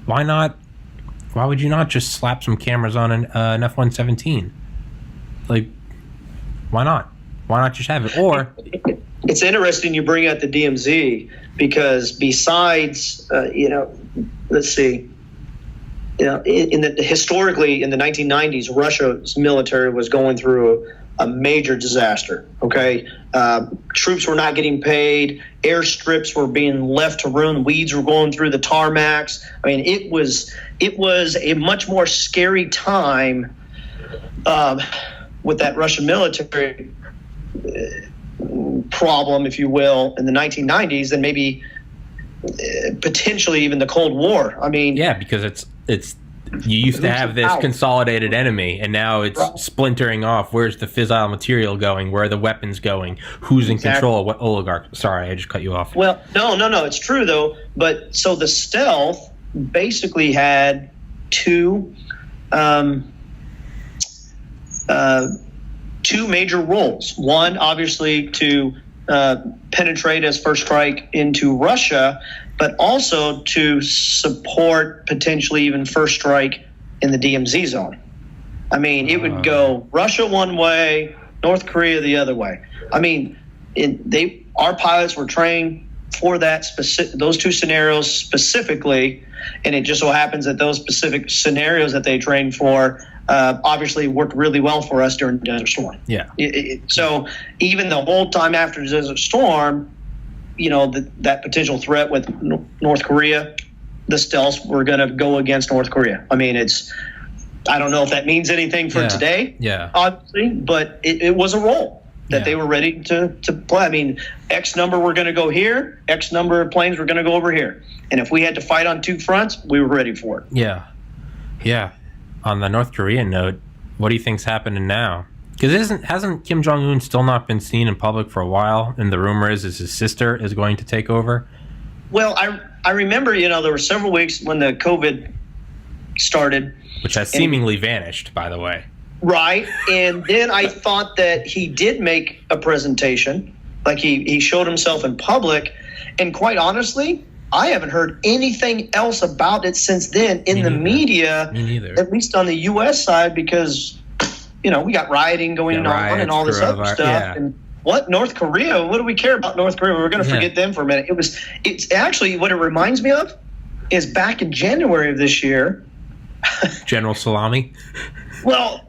why not? Why would you not just slap some cameras on an F-117? Like, why not? Why not just have it? Or it's interesting you bring up the DMZ because besides, let's see. Historically in the 1990s, Russia's military was going through a major disaster. Okay, troops were not getting paid. Airstrips were being left to ruin. Weeds were going through the tarmacs. I mean, it was a much more scary time with that Russian military problem, if you will, in the 1990s than maybe potentially even the Cold War. I mean, yeah, because it's you used to have this consolidated enemy, and now it's splintering off. Where's the fissile material going? Where are the weapons going? Who's in control of what oligarch? Sorry, I just cut you off. Well, no, it's true though. But so the stealth basically had two major roles. One, obviously, to penetrate as first strike into Russia, but also to support potentially even first strike in the DMZ zone. I mean, it would go Russia one way, North Korea the other way. I mean, our pilots were trained for those two scenarios specifically, and it just so happens that those specific scenarios that they trained for obviously worked really well for us during Desert Storm. Yeah. So even the whole time after Desert Storm, that potential threat with North Korea, the stealths were going to go against North Korea. I mean, I don't know if that means anything for today, obviously, but it was a role that they were ready to play. I mean, X number were going to go here, X number of planes were going to go over here. And if we had to fight on two fronts, we were ready for it. Yeah. Yeah. On the North Korean note, what do you think's happening now? Because hasn't Kim Jong-un still not been seen in public for a while? And the rumor is his sister is going to take over? Well, I remember, there were several weeks when the COVID started. Which has seemingly vanished, by the way. Right. And then I thought that he did make a presentation. Like he showed himself in public. And quite honestly, I haven't heard anything else about it since then in the media. Me neither. At least on the U.S. side, because we got rioting going on and all this other stuff. Yeah. And what North Korea? What do we care about North Korea? We're going to forget them for a minute. It's actually what it reminds me of is back in January of this year. General Salami. Well,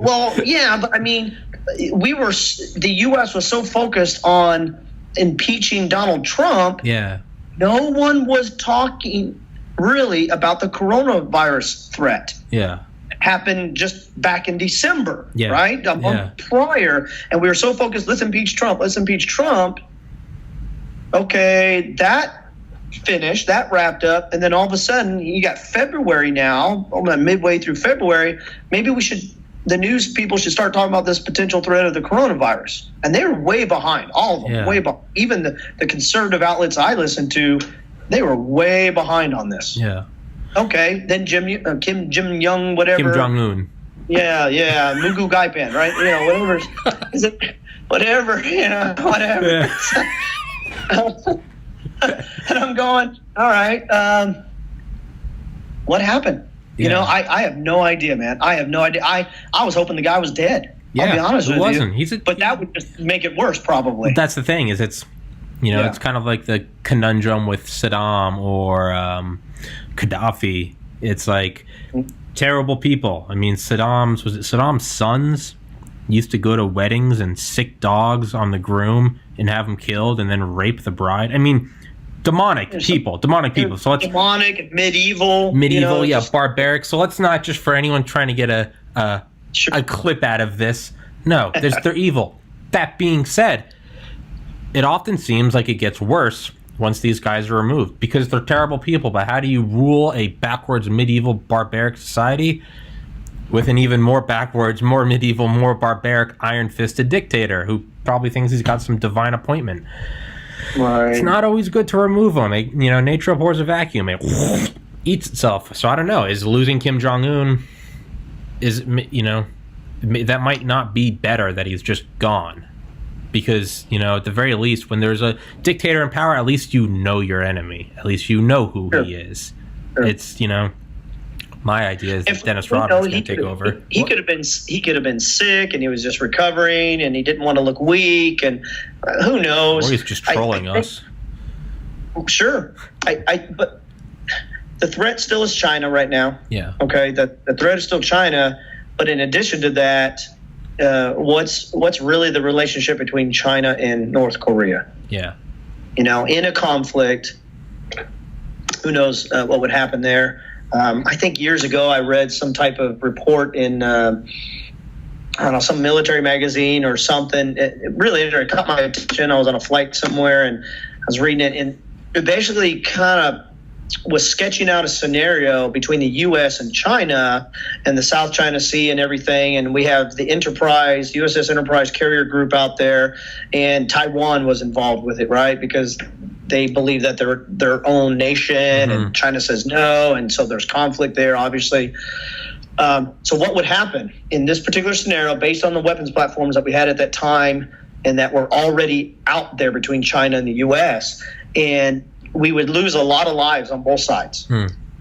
yeah, but I mean, the U.S. was so focused on impeaching Donald Trump. Yeah. No one was talking really about the coronavirus threat. Yeah. Happened just back in December, Yeah. right? A month prior. And we were so focused, let's impeach Trump, let's impeach Trump. Okay, that finished, that wrapped up. And then all of a sudden, you got February now, midway through February. Maybe the news people should start talking about this potential threat of the coronavirus. And they're way behind, all of them, way behind. Even the conservative outlets I listen to, they were way behind on this. Yeah. Okay, then Jim Young, whatever. Kim Jong-un. Yeah, Mugu Gaipan, right? Whatever. Is it whatever? Whatever. Yeah. And I'm going, all right. What happened? Yeah. I have no idea, man. I have no idea. I was hoping the guy was dead. Yeah, I'll be honest with wasn't. you. But that would just make it worse, probably. That's the thing. It's kind of like the conundrum with Saddam or Gaddafi. It's like terrible people. I mean, Saddam's sons used to go to weddings and sick dogs on the groom and have them killed and then rape the bride. I mean, demonic people. So let's demonic, medieval, barbaric. So let's not just for anyone trying to get a clip out of this. No, they're evil. That being said, it often seems like it gets worse once these guys are removed because they're terrible people. But how do you rule a backwards, medieval, barbaric society with an even more backwards, more medieval, more barbaric, iron-fisted dictator who probably thinks he's got some divine appointment? Right. It's not always good to remove them. Nature abhors a vacuum. It eats itself. So I don't know. Is losing Kim Jong-un, that might not be better that he's just gone. Because, at the very least, when there's a dictator in power, at least you know your enemy. At least you know who he is. Sure. It's, my idea is that Dennis Rodman's going to take over. He could have been sick and he was just recovering and he didn't want to look weak and who knows? Or he's just trolling us. Sure. But the threat still is China right now. Yeah. Okay. The threat is still China. But in addition to that, what's really the relationship between China and North Korea? Yeah. In a conflict, who knows what would happen there? I think years ago I read some type of report in some military magazine or something. It caught my attention. I was on a flight somewhere and I was reading it, and it basically kind of was sketching out a scenario between the U.S. and China and the South China Sea and everything. And we have the USS Enterprise carrier group out there, and Taiwan was involved with it, right? Because they believe that they're their own nation, and China says no, and so there's conflict there, obviously. So what would happen in this particular scenario, based on the weapons platforms that we had at that time and that were already out there between China and the U.S., and we would lose a lot of lives on both sides.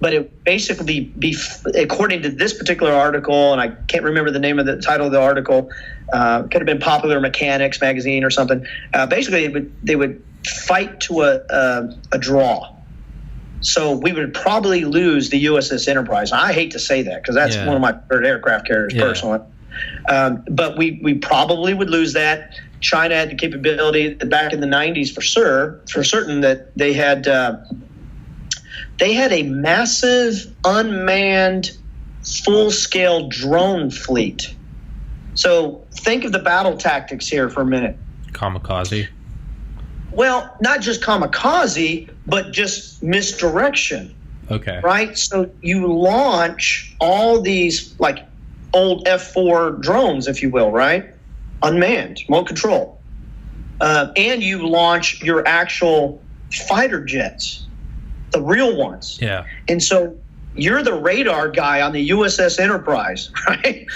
But it basically be according to this particular article, and I can't remember the name of the title of the article, could have been Popular Mechanics magazine or something. Basically, they would fight to a draw. So we would probably lose the USS Enterprise. I hate to say that because that's one of my favorite aircraft carriers personally. But we probably would lose that. China had the capability back in the 90s for certain that they had a massive unmanned full-scale drone fleet. So think of the battle tactics here for a minute. Kamikaze. Well, not just kamikaze, but just misdirection. Okay. Right? So you launch all these like old F-4 drones, if you will, right? Unmanned, remote control. And you launch your actual fighter jets, the real ones. Yeah. And so you're the radar guy on the USS Enterprise, right?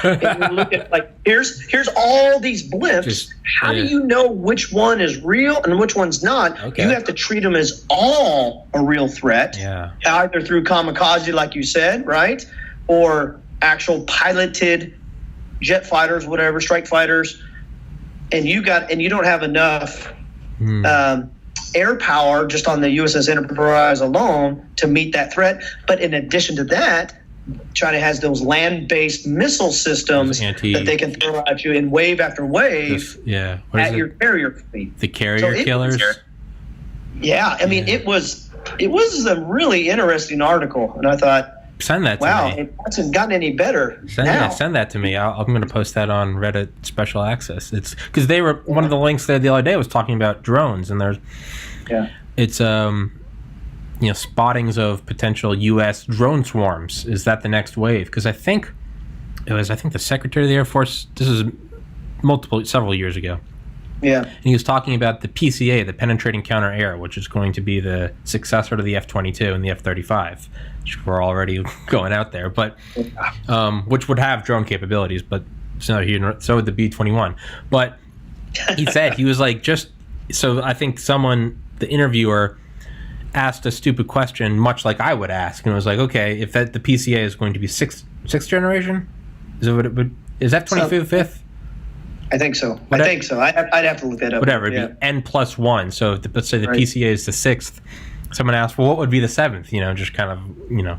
And you look at here's all these blimps. How do you know which one is real and which one's not? Okay. You have to treat them as all a real threat. Yeah. Either through kamikaze, like you said, right? Or actual piloted jet fighters, whatever, strike fighters, and you don't have enough air power just on the USS Enterprise alone to meet that threat. But in addition to that, China has those land-based missile systems that they can throw at you in wave after wave at your carrier fleet. The carrier killers? Yeah, I mean, it was it was a really interesting article, and I thought, send that to wow, me. it hasn't gotten any better. Send that to me. I'm going to post that on Reddit Special Access. It's because they were one of the links there the other day was talking about drones, and it's spottings of potential U.S. drone swarms. Is that the next wave? Because I think the Secretary of the Air Force. This is several years ago. Yeah. And he was talking about the PCA, the Penetrating Counter Air, which is going to be the successor to the F-22 and the F-35, which we're already going out there, but which would have drone capabilities, but so would the B-21. But he said, he was like, so I think the interviewer asked a stupid question, much like I would ask, and it was like, okay, if the PCA is going to be sixth generation, is F-22 fifth? I think so. I'd have to look that up. Whatever, it'd be N+1. So let's say the PCA is the sixth. Someone asked, well, what would be the seventh? Just kind of,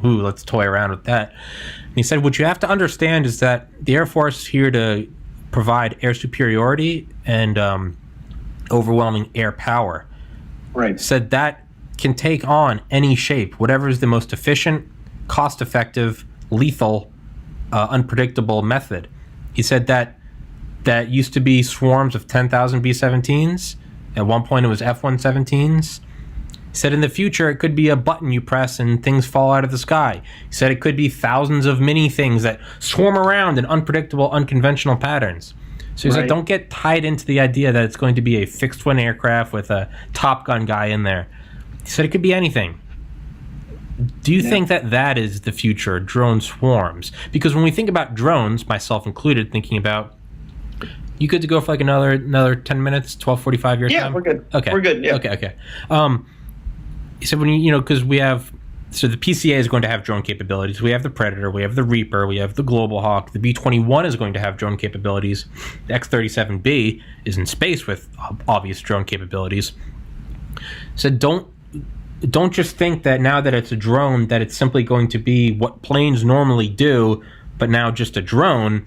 let's toy around with that. And he said, what you have to understand is that the Air Force is here to provide air superiority and overwhelming air power. Right. Said that can take on any shape, whatever is the most efficient, cost-effective, lethal, unpredictable method. He said that used to be swarms of 10,000 B-17s. At one point, it was F-117s. He said in the future, it could be a button you press and things fall out of the sky. He said it could be thousands of mini things that swarm around in unpredictable, unconventional patterns. So he said, don't get tied into the idea that it's going to be a fixed-wing aircraft with a Top Gun guy in there. He said it could be anything. Do you think that is the future, drone swarms? Because when we think about drones, myself included, thinking about, you good to go for like another 10 minutes, 12:45 your time? Yeah, we're good. Okay. We're good, yeah. Okay. He said because we have, so the PCA is going to have drone capabilities. We have the Predator, we have the Reaper, we have the Global Hawk. The B-21 is going to have drone capabilities. The X-37B is in space with obvious drone capabilities. So don't just think that now that it's a drone that it's simply going to be what planes normally do, but now just a drone.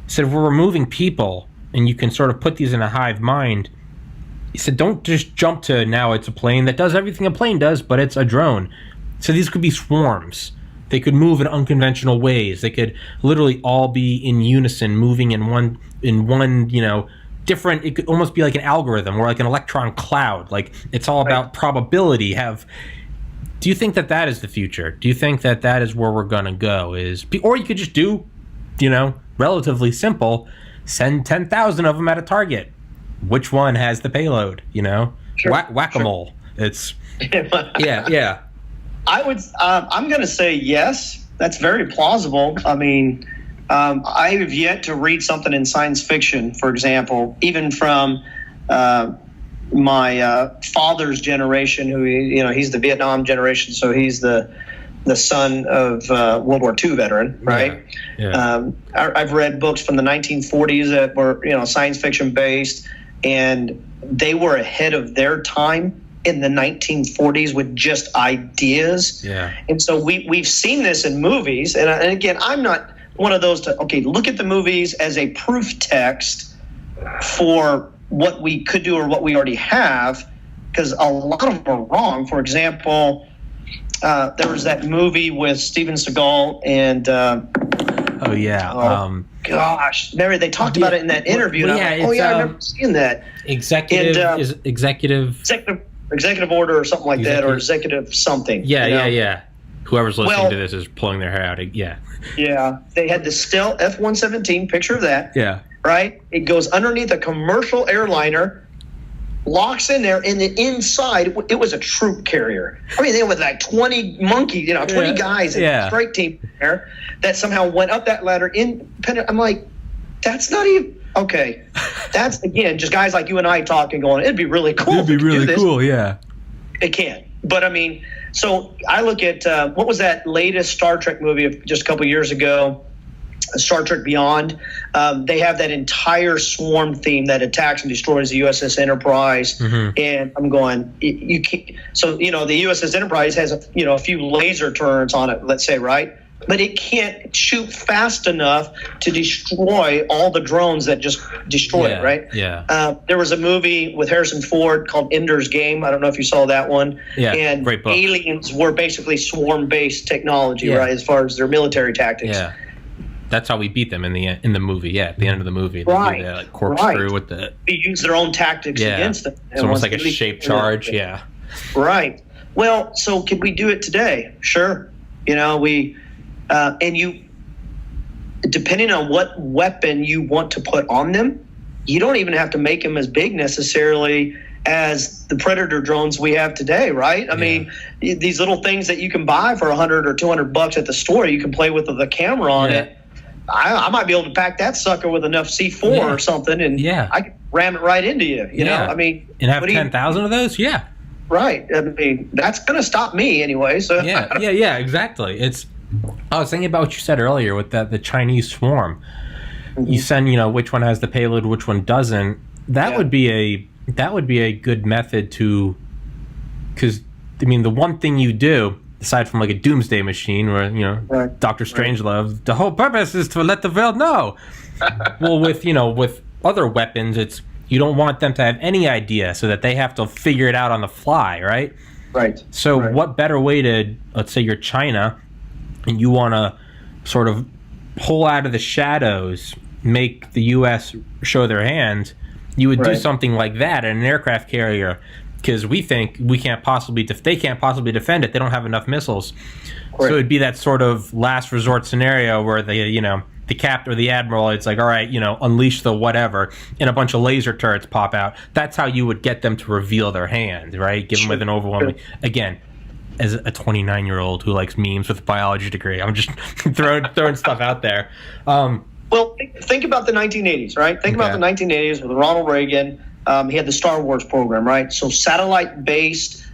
He said if we're removing people and you can sort of put these in a hive mind, he said don't just jump to now it's a plane that does everything a plane does, but it's a drone. So these could be swarms. They could move in unconventional ways. They could literally all be in unison, moving in one different. It could almost be like an algorithm or like an electron cloud. Like it's all about probability. Do you think that is the future? Do you think that is where we're gonna go? Or you could just do, relatively simple, send 10,000 of them at a target. Which one has the payload? Sure. Whack-a-mole. Sure. It's yeah. I would. I'm going to say yes. That's very plausible. I mean, I have yet to read something in science fiction, for example, even from my father's generation, who he's the Vietnam generation, so he's the son of World War II veteran, right? Yeah. I've read books from the 1940s that were science fiction based, and they were ahead of their time in the 1940s with just ideas. Yeah. And so we've seen this in movies. And again, I'm not one of those look at the movies as a proof text for what we could do or what we already have, because a lot of them are wrong. For example, there was that movie with Steven Seagal and gosh, Mary, they talked about it in that interview. Well, I remember seeing that. Executive order or something like that, or executive something. Yeah. Whoever's listening to this is pulling their hair out. Yeah. Yeah. They had the stealth F-117, picture of that. Yeah. Right? It goes underneath a commercial airliner, locks in there, and then inside, it was a troop carrier. I mean, they were like 20 monkeys, 20 guys in a strike team there that somehow went up that ladder independent. I'm like, that's not even... Okay, that's, again, just guys like you and I talking, going, it'd be really cool. It'd be really cool, yeah. It can. But, I mean, so I look at, what was that latest Star Trek movie of just a couple years ago, Star Trek Beyond? They have that entire swarm theme that attacks and destroys the USS Enterprise. Mm-hmm. And I'm going, you can't. So, the USS Enterprise has, a few laser turrets on it, let's say, right? but it can't shoot fast enough to destroy all the drones that just destroy it, right? Yeah. There was a movie with Harrison Ford called Ender's Game. I don't know if you saw that one. Yeah, and great book. aliens were basically swarm-based technology, right, as far as their military tactics. Yeah. That's how we beat them in the movie. Yeah, at the end of the movie, they Right. do the corkscrew with the. They use their own tactics against them. It's almost like a shape charge. Yeah. Right. Well, so can we do it today? Sure. And you, depending on what weapon you want to put on them, you don't even have to make them as big necessarily as the Predator drones we have today, right? I mean, these little things that you can buy for $100 or $200 at the store, you can play with the camera on it. I might be able to pack that sucker with enough C4 or something, and I can ram it right into you. You know, I mean, and have 10,000 of those. Yeah. Right. I mean, that's going to stop me anyway. So yeah, exactly. I was thinking about what you said earlier with the Chinese swarm. You send, which one has the payload, which one doesn't. That would be a good method to, because I mean, the one thing you do aside from like a doomsday machine where Dr. Strangelove, the whole purpose is to let the world know. Well, with other weapons, it's you don't want them to have any idea, so that they have to figure it out on the fly, right? Right. So what better way to, let's say you're China, and you want to sort of pull out of the shadows, make the U.S. show their hand, you would do something like that in an aircraft carrier, because we think they can't possibly defend it. They don't have enough missiles. So it would be that sort of last resort scenario where the captain or the admiral, it's like, all right, unleash the whatever, and a bunch of laser turrets pop out. That's how you would get them to reveal their hand, right? Give them with an overwhelming. Again, as a 29-year-old who likes memes with a biology degree, I'm just throwing stuff out there. Well, think about the 1980s, right? Think about the 1980s with Ronald Reagan. He had the Star Wars program, right? So satellite-based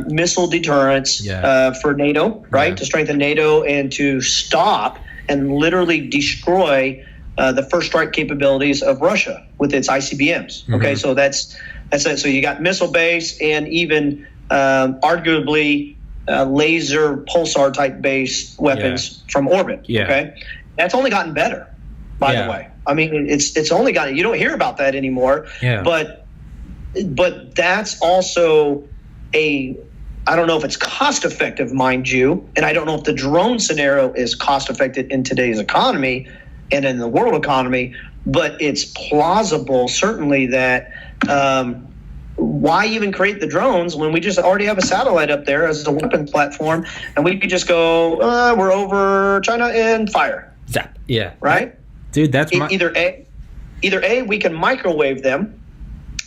missile deterrence for NATO, right? To strengthen NATO and to stop and literally destroy the first strike capabilities of Russia with its ICBMs. Mm-hmm. Okay, so that's it. So you got missile-based and even arguably laser pulsar type based weapons from orbit. Yeah. Okay, that's only gotten better. By the way, I mean it's only gotten. You don't hear about that anymore. Yeah. But that's also I don't know if it's cost effective, mind you, and I don't know if the drone scenario is cost effective in today's economy and in the world economy. But it's plausible, certainly, that. Why even create the drones when we just already have a satellite up there as a weapon platform, and we could just go, we're over China and fire. Zap. Yeah. Right? Dude, that's either A, we can microwave them,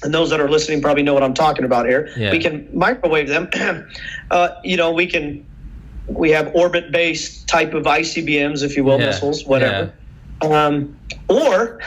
and those that are listening probably know what I'm talking about here. Yeah. We can microwave them. We have orbit-based type of ICBMs, if you will, missiles, whatever. Yeah. Or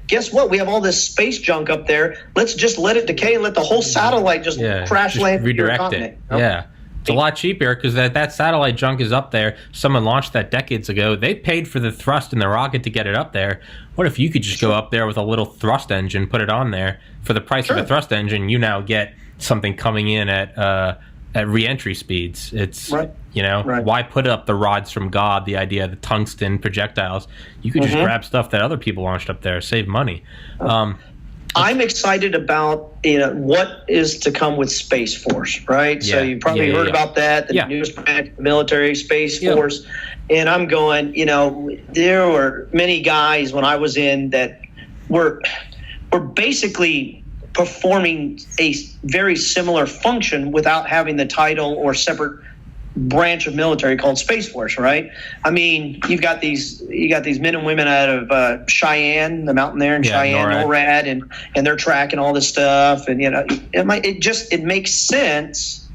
guess what? We have all this space junk up there. Let's just let it decay and let the whole satellite just crash land. Redirect it. Yeah. It's a lot cheaper because that satellite junk is up there. Someone launched that decades ago. They paid for the thrust in the rocket to get it up there. What if you could just go up there with a little thrust engine, put it on there? For the price of a thrust engine, you now get something coming in at re-entry speeds. It's why put up the rods from God? The idea of the tungsten projectiles. You could just grab stuff that other people launched up there, save money. I'm excited about what is to come with Space Force, right? So you probably heard about that, the newest branch, the military Space Force. And I'm going, there were many guys when I was in that were basically performing a very similar function without having the title or separate branch of military called Space Force, right? I mean, you got these men and women out of Cheyenne, the mountain there in Cheyenne, NORAD, and they're tracking all this stuff, and it makes sense.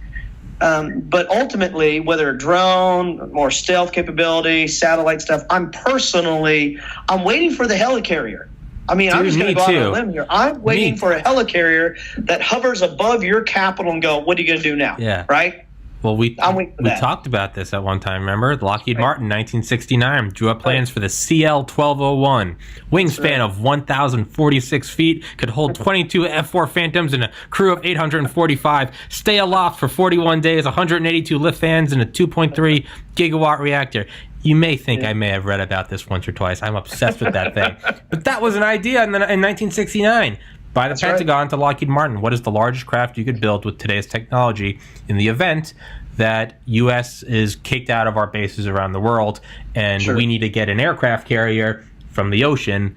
But ultimately, whether a drone, more stealth capability, satellite stuff, I'm waiting for the helicarrier. I mean, I'm just going to go out on a limb here. I'm waiting for a helicarrier that hovers above your capital and go, what are you going to do now? Yeah. Right? Well, we I'm waiting for that. talked about this at one time, remember? Lockheed Martin, 1969, drew up plans for the CL-1201. Wingspan of 1,046 feet, could hold 22 F-4 Phantoms and a crew of 845, stay aloft for 41 days, 182 lift fans, and a 2.3 gigawatt reactor. You may think I may have read about this once or twice. I'm obsessed with that thing. But that was an idea in 1969. By the Pentagon to Lockheed Martin. What is the largest craft you could build with today's technology in the event that U.S. is kicked out of our bases around the world and we need to get an aircraft carrier from the ocean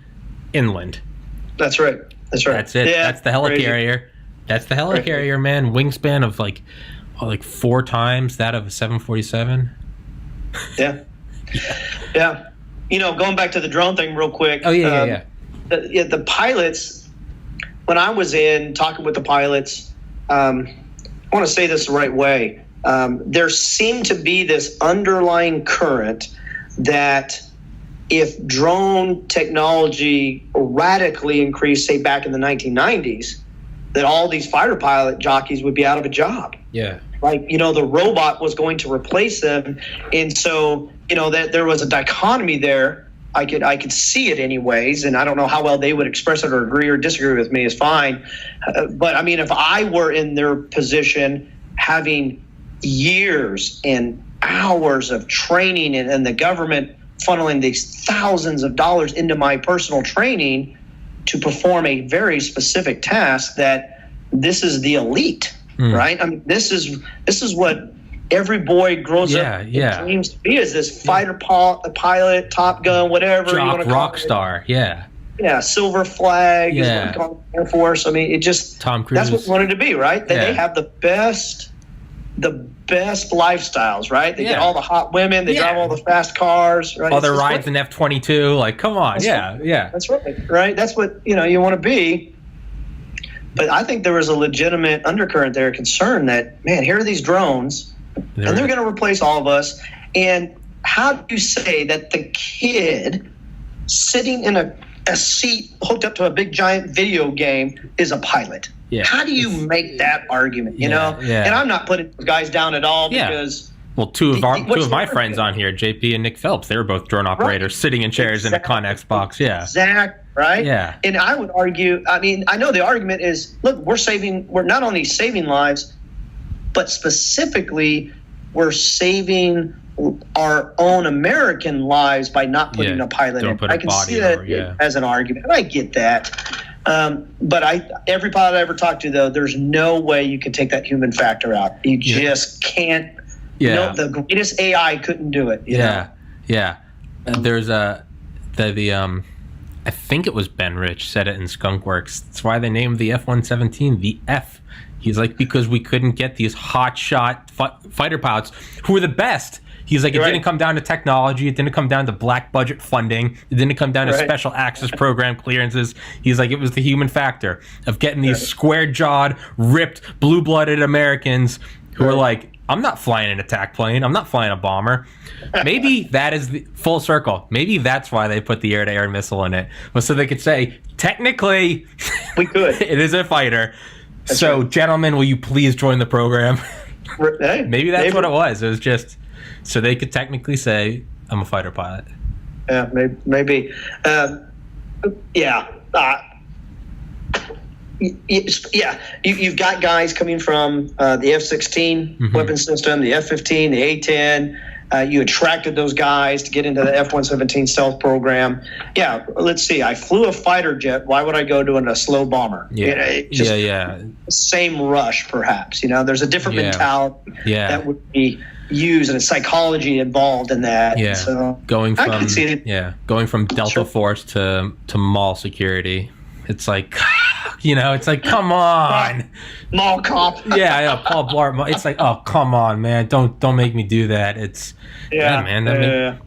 inland? That's right. That's right. That's it. Yeah, that's the helicarrier. That's the helicarrier, man. Wingspan of like 4 times that of a 747. Yeah. Yeah. Going back to the drone thing real quick. Oh, yeah. The pilots... When I was in talking with the pilots, I want to say this the right way. There seemed to be this underlying current that if drone technology radically increased, say back in the 1990s, that all these fighter pilot jockeys would be out of a job. Yeah. Like, the robot was going to replace them. And so, that there was a dichotomy there. I could see it anyways, and I don't know how well they would express it or agree or disagree with me is fine. But I mean, if I were in their position, having years and hours of training and the government funneling these thousands of dollars into my personal training to perform a very specific task, that this is the elite, right? I mean, this is what every boy grows up and dreams to be, is this fighter pilot, Top Gun, whatever you want to call rock it. star, yeah, silver flag is what we call it, Air Force. I mean, it just Tom Cruise. That's what we wanted to be, right? That they have the best lifestyles, right? They get all the hot women, they drive all the fast cars, right? All their rides in F-22, like, come on, that's right. That's what you want to be. But I think there was a legitimate undercurrent there, concern that, man, here are these drones. And they're going to replace all of us. And how do you say that the kid sitting in a seat hooked up to a big giant video game is a pilot? Yeah. How do you make that argument, know? Yeah. And I'm not putting those guys down at all because... Well, two of my friends on here, JP and Nick Phelps, they were both drone operators sitting in chairs in a Connex box. Yeah. Exactly. Right? Yeah. And I would argue, I mean, I know the argument is, look, we're not only saving lives, but specifically, we're saving our own American lives by not putting a pilot in. I can see that as an argument, and I get that. But every pilot I ever talked to, though, there's no way you can take that human factor out. You just can't. No, the greatest AI couldn't do it. You know? There's I think it was Ben Rich said it in Skunkworks. That's why they named the F-117 the F. He's like, because we couldn't get these hotshot fighter pilots who were the best. He's like, it didn't come down to technology. It didn't come down to black budget funding. It didn't come down to special access program clearances. He's like, it was the human factor of getting these square-jawed, ripped, blue-blooded Americans who are like, I'm not flying an attack plane. I'm not flying a bomber. Maybe that is the full circle. Maybe that's why they put the air-to-air missile in it, was so they could say, technically, we could. It is a fighter. So, gentlemen, will you please join the program? Hey, maybe that's what it was. It was just so they could technically say, I'm a fighter pilot. Yeah, maybe. You've got guys coming from the F-16 weapon system, the F-15, the A-10. You attracted those guys to get into the F-117 stealth program. Yeah, let's see. I flew a fighter jet. Why would I go to a slow bomber? Same rush, perhaps. There's a different mentality that would be used, and a psychology involved in that. Yeah, so going from Delta Force to mall security. It's like, it's like, come on. Mall cop. Paul Blart. It's like, oh, come on, man. Don't make me do that. It's, man.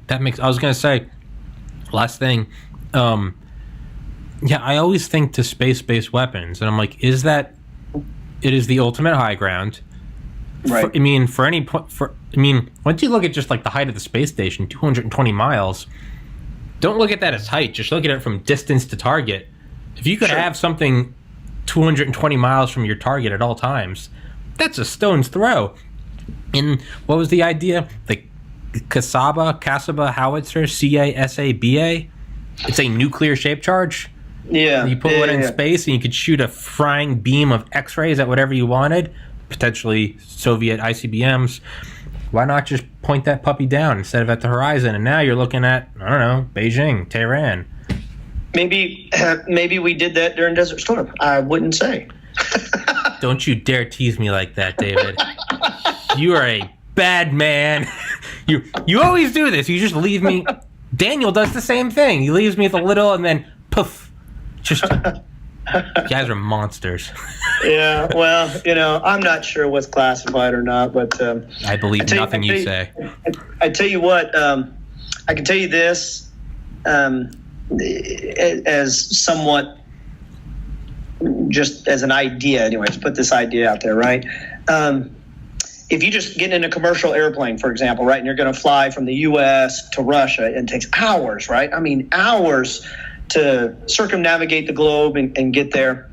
That makes, I was going to say, last thing. I always think to space-based weapons, and I'm like, it is the ultimate high ground. Right. Once you look at just like the height of the space station, 220 miles, don't look at that as height. Just look at it from distance to target. If you could have something 220 miles from your target at all times, that's a stone's throw. what was the idea? The Casaba howitzer, CASABA. It's a nuclear shape charge. Yeah. You put one in space, and you could shoot a frying beam of X-rays at whatever you wanted, potentially Soviet ICBMs. Why not just point that puppy down instead of at the horizon? And now you're looking at, I don't know, Beijing, Tehran. Maybe we did that during Desert Storm. I wouldn't say. Don't you dare tease me like that, David. You are a bad man. You always do this. You just leave me. Daniel does the same thing. He leaves me with a little, and then poof. Just, you guys are monsters. Yeah, well, I'm not sure what's classified or not, but I believe nothing you say. I tell you what, I can tell you this as somewhat, just as an idea, anyways. Put this idea out there, right? If you just get in a commercial airplane, for example, right, and you're going to fly from the U.S. to Russia, and it takes hours, right? I mean, hours to circumnavigate the globe and get there.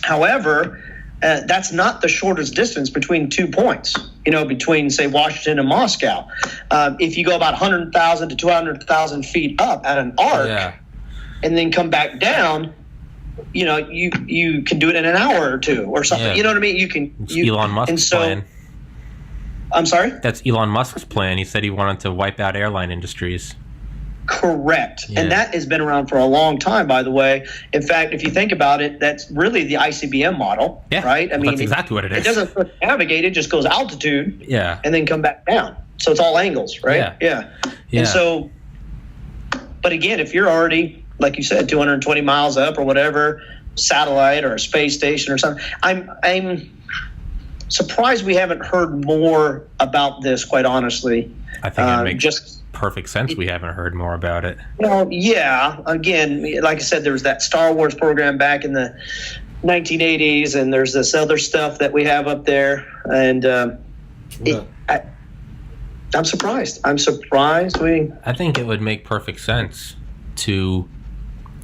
However, that's not the shortest distance between 2 points, between, say, Washington and Moscow. If you go about 100,000 to 200,000 feet up at an arc and then come back down, you can do it in an hour or two or something. Yeah. You know what I mean? You can. Elon Musk's plan. I'm sorry? That's Elon Musk's plan. He said he wanted to wipe out airline industries. Correct. Yeah. And that has been around for a long time, by the way. In fact, if you think about it, that's really the ICBM model, right? I mean, that's exactly what it is. It doesn't navigate, it just goes altitude and then come back down. So it's all angles, right? Yeah. And so, but again, if you're already, like you said, 220 miles up or whatever, satellite or a space station or something, I'm surprised we haven't heard more about this, quite honestly. I think it makes perfect sense we haven't heard more about it. Again, like I said, there was that Star Wars program back in the 1980s, and there's this other stuff that we have up there, and I'm surprised. I think it would make perfect sense to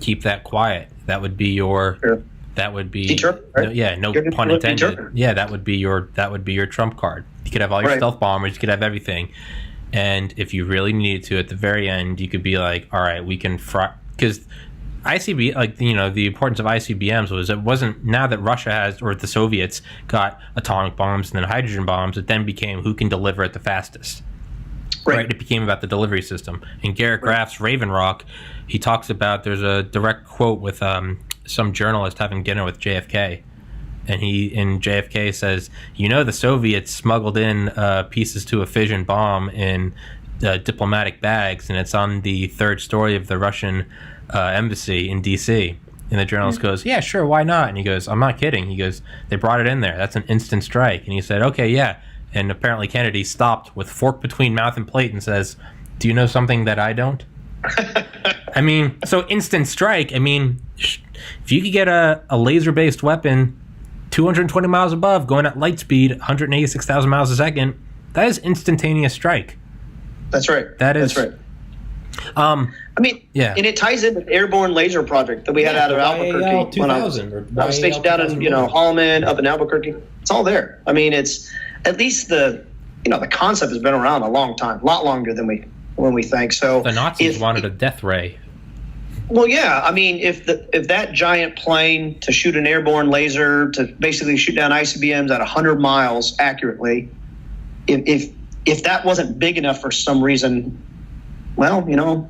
keep that quiet. That would be your... Sure. That would be right? No pun intended. Yeah, that would be your trump card. You could have all your stealth bombers, you could have everything. And if you really needed to, at the very end, you could be like, all right, we can fry, because the importance of ICBMs was, it wasn't, now that Russia has, or the Soviets got atomic bombs and then hydrogen bombs, it then became who can deliver it the fastest. Right. It became about the delivery system. And Garrett Graff's Raven Rock, he talks about, there's a direct quote with some journalist having dinner with JFK, and JFK says, the Soviets smuggled in pieces to a fission bomb in diplomatic bags, and it's on the third story of the Russian embassy in DC. And the journalist goes, yeah, sure, why not? And he goes, I'm not kidding. He goes, they brought it in there. That's an instant strike. And he said, okay, yeah. And apparently Kennedy stopped with fork between mouth and plate and says, do you know something that I don't? I mean, so instant strike. I mean, if you could get a laser-based weapon 220 miles above, going at light speed, 186,000 miles a second, that is instantaneous strike. That's right. That's right. And it ties into the airborne laser project that we had out of Albuquerque when I was stationed down in Holloman, up in Albuquerque. It's all there. I mean, it's at least the concept has been around a long time, a lot longer than we think. So the Nazis wanted a death ray. Well, yeah. I mean, if that giant plane to shoot an airborne laser to basically shoot down ICBMs at 100 miles accurately, if that wasn't big enough for some reason, well,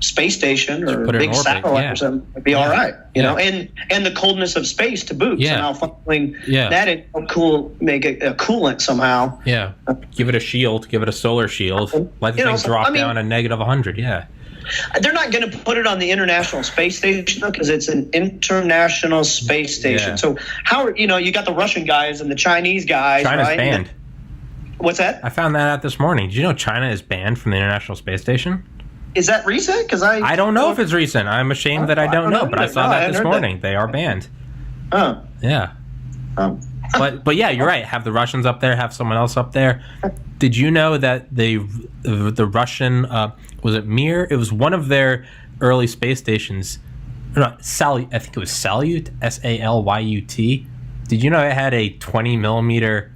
space station or a big satellite or something would be all right, and the coldness of space to boot. Somehow funneling that in make it a coolant somehow. Yeah, give it a shield, give it a solar shield, let the thing drop down to negative 100. Yeah. They're not going to put it on the International Space Station because it's an international space station. Yeah. So how you got the Russian guys and the Chinese guys. China's banned. What's that? I found that out this morning. Did you know China is banned from the International Space Station? Is that recent? Because I don't know if it's recent. I'm ashamed that I don't know, but I saw that this morning. They are banned. Oh. Yeah. But yeah, you're right. Have the Russians up there. Have someone else up there. Did you know that the Russian was it Mir? It was one of their early space stations. No, I think it was Salyut, Salyut. Did you know it had a 20 millimeter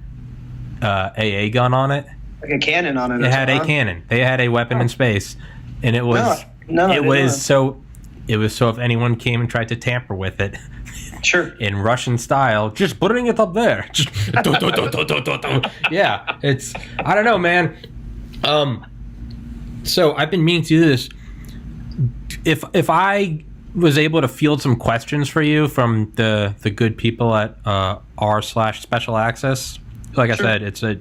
AA gun on it? like a cannon on it. It had a cannon. They had a weapon in space, and it was so if anyone came and tried to tamper with it, sure, in Russian style, just putting it up there. Just yeah, it's I don't know, man. So I've been meaning to do this. If I was able to field some questions for you from the good people at r/special access, like I said, it's a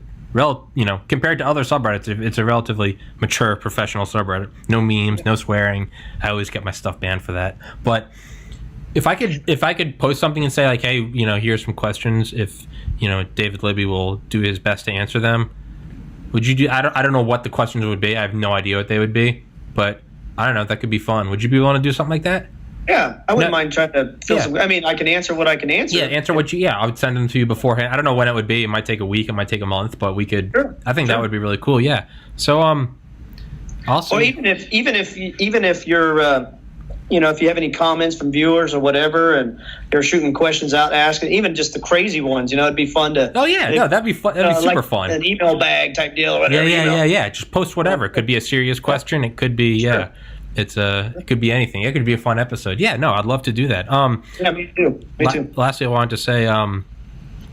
compared to other subreddits, it's a relatively mature professional subreddit. No memes, no swearing. I always get my stuff banned for that. But if I could post something and say like, hey, here's some questions. If David Libby will do his best to answer them, would you do? I don't know what the questions would be. I have no idea what they would be, but I don't know. That could be fun. Would you be willing to do something like that? Yeah, I wouldn't mind trying to fill some. I mean, I can answer what I can answer. Yeah, answer what you. Yeah, I would send them to you beforehand. I don't know when it would be. It might take a week. It might take a month. But we could. Sure, I think that would be really cool. Yeah. So also. Or even if you're if you have any comments from viewers or whatever, and they're shooting questions out, asking even just the crazy ones, it'd be fun to. Oh yeah, no, that'd be fun. That'd be super fun. An email bag type deal or whatever. Yeah. Just post whatever. It could be a serious question. It could be It could be anything. It could be a fun episode. Yeah, no, I'd love to do that. Yeah, me too. Lastly, I wanted to say,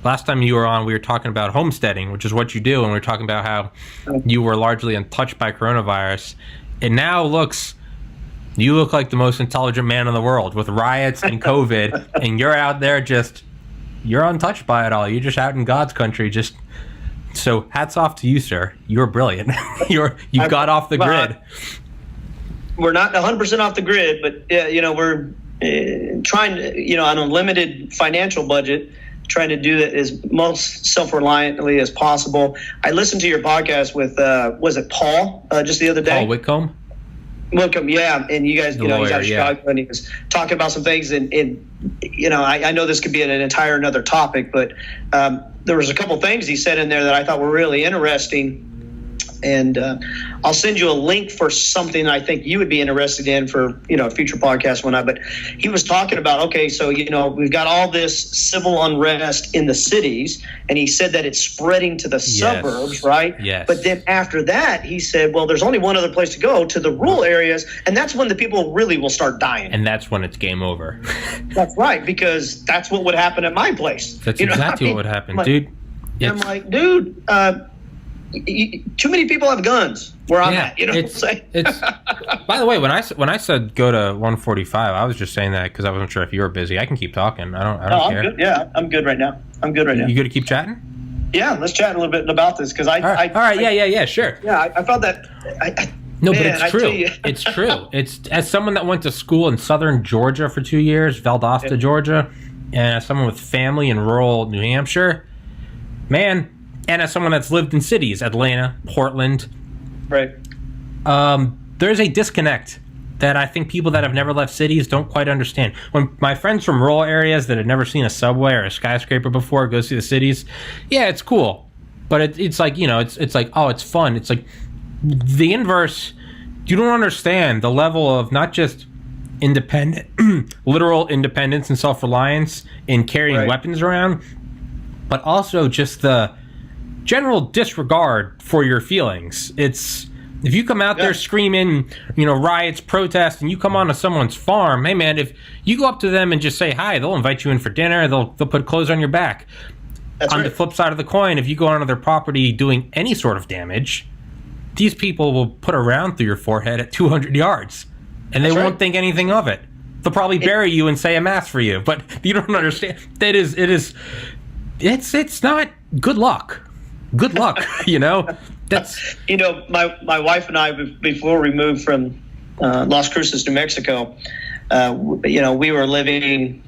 last time you were on, we were talking about homesteading, which is what you do, and we were talking about how you were largely untouched by coronavirus. It now you look like the most intelligent man in the world with riots and COVID, and you're out there you're untouched by it all. You're just out in God's country. So hats off to you, sir. You're brilliant. You got off the grid. We're not 100% off the grid, but we're trying to, on a limited financial budget, trying to do it as most self-reliantly as possible. I listened to your podcast with, was it Paul, just the other day? Paul Whitcomb? Whitcomb, yeah. And you guys, he's out of Chicago, and he was talking about some things. And I know this could be an entire another topic, but there was a couple things he said in there that I thought were really interesting. And I'll send you a link for something I think you would be interested in for, a future podcast when but he was talking about, okay, so, we've got all this civil unrest in the cities, and he said that it's spreading to the suburbs, right? Yes. But then after that, he said, well, there's only one other place to go, to the rural areas, and that's when the people really will start dying. And that's when it's game over. That's right, because that's what would happen at my place. That's exactly what would happen, dude. I'm like, dude, too many people have guns where I'm at. It's by the way, when I said go to 145, I was just saying that because I wasn't sure if you were busy. I can keep talking. I don't care. I'm good. Yeah, I'm good right now. You good to keep chatting? Yeah, let's chat a little bit about this because all right. Sure. Yeah, I felt that. No, but it's true. It's true. It's as someone that went to school in southern Georgia for 2 years, Valdosta, Georgia, and as someone with family in rural New Hampshire, man. And as someone that's lived in cities, Atlanta, Portland, right? There's a disconnect that I think people that have never left cities don't quite understand. When my friends from rural areas that had never seen a subway or a skyscraper before go see the cities, yeah, it's cool, but it's like it's like, oh, it's fun. It's like the inverse. You don't understand the level of not just literal independence and self-reliance in carrying weapons around, but also just the general disregard for your feelings. It's if you come out there screaming, riots, protests, and you come onto someone's farm, hey man, if you go up to them and just say hi, they'll invite you in for dinner. They'll put clothes on your back. That's on the flip side of the coin, if you go onto their property doing any sort of damage, these people will put a round through your forehead at 200 yards, and they won't think anything of it. They'll probably bury you and say a mass for you, but you don't understand. It's not good luck. Good luck, That's my wife and I, before we moved from Las Cruces, New Mexico, we were living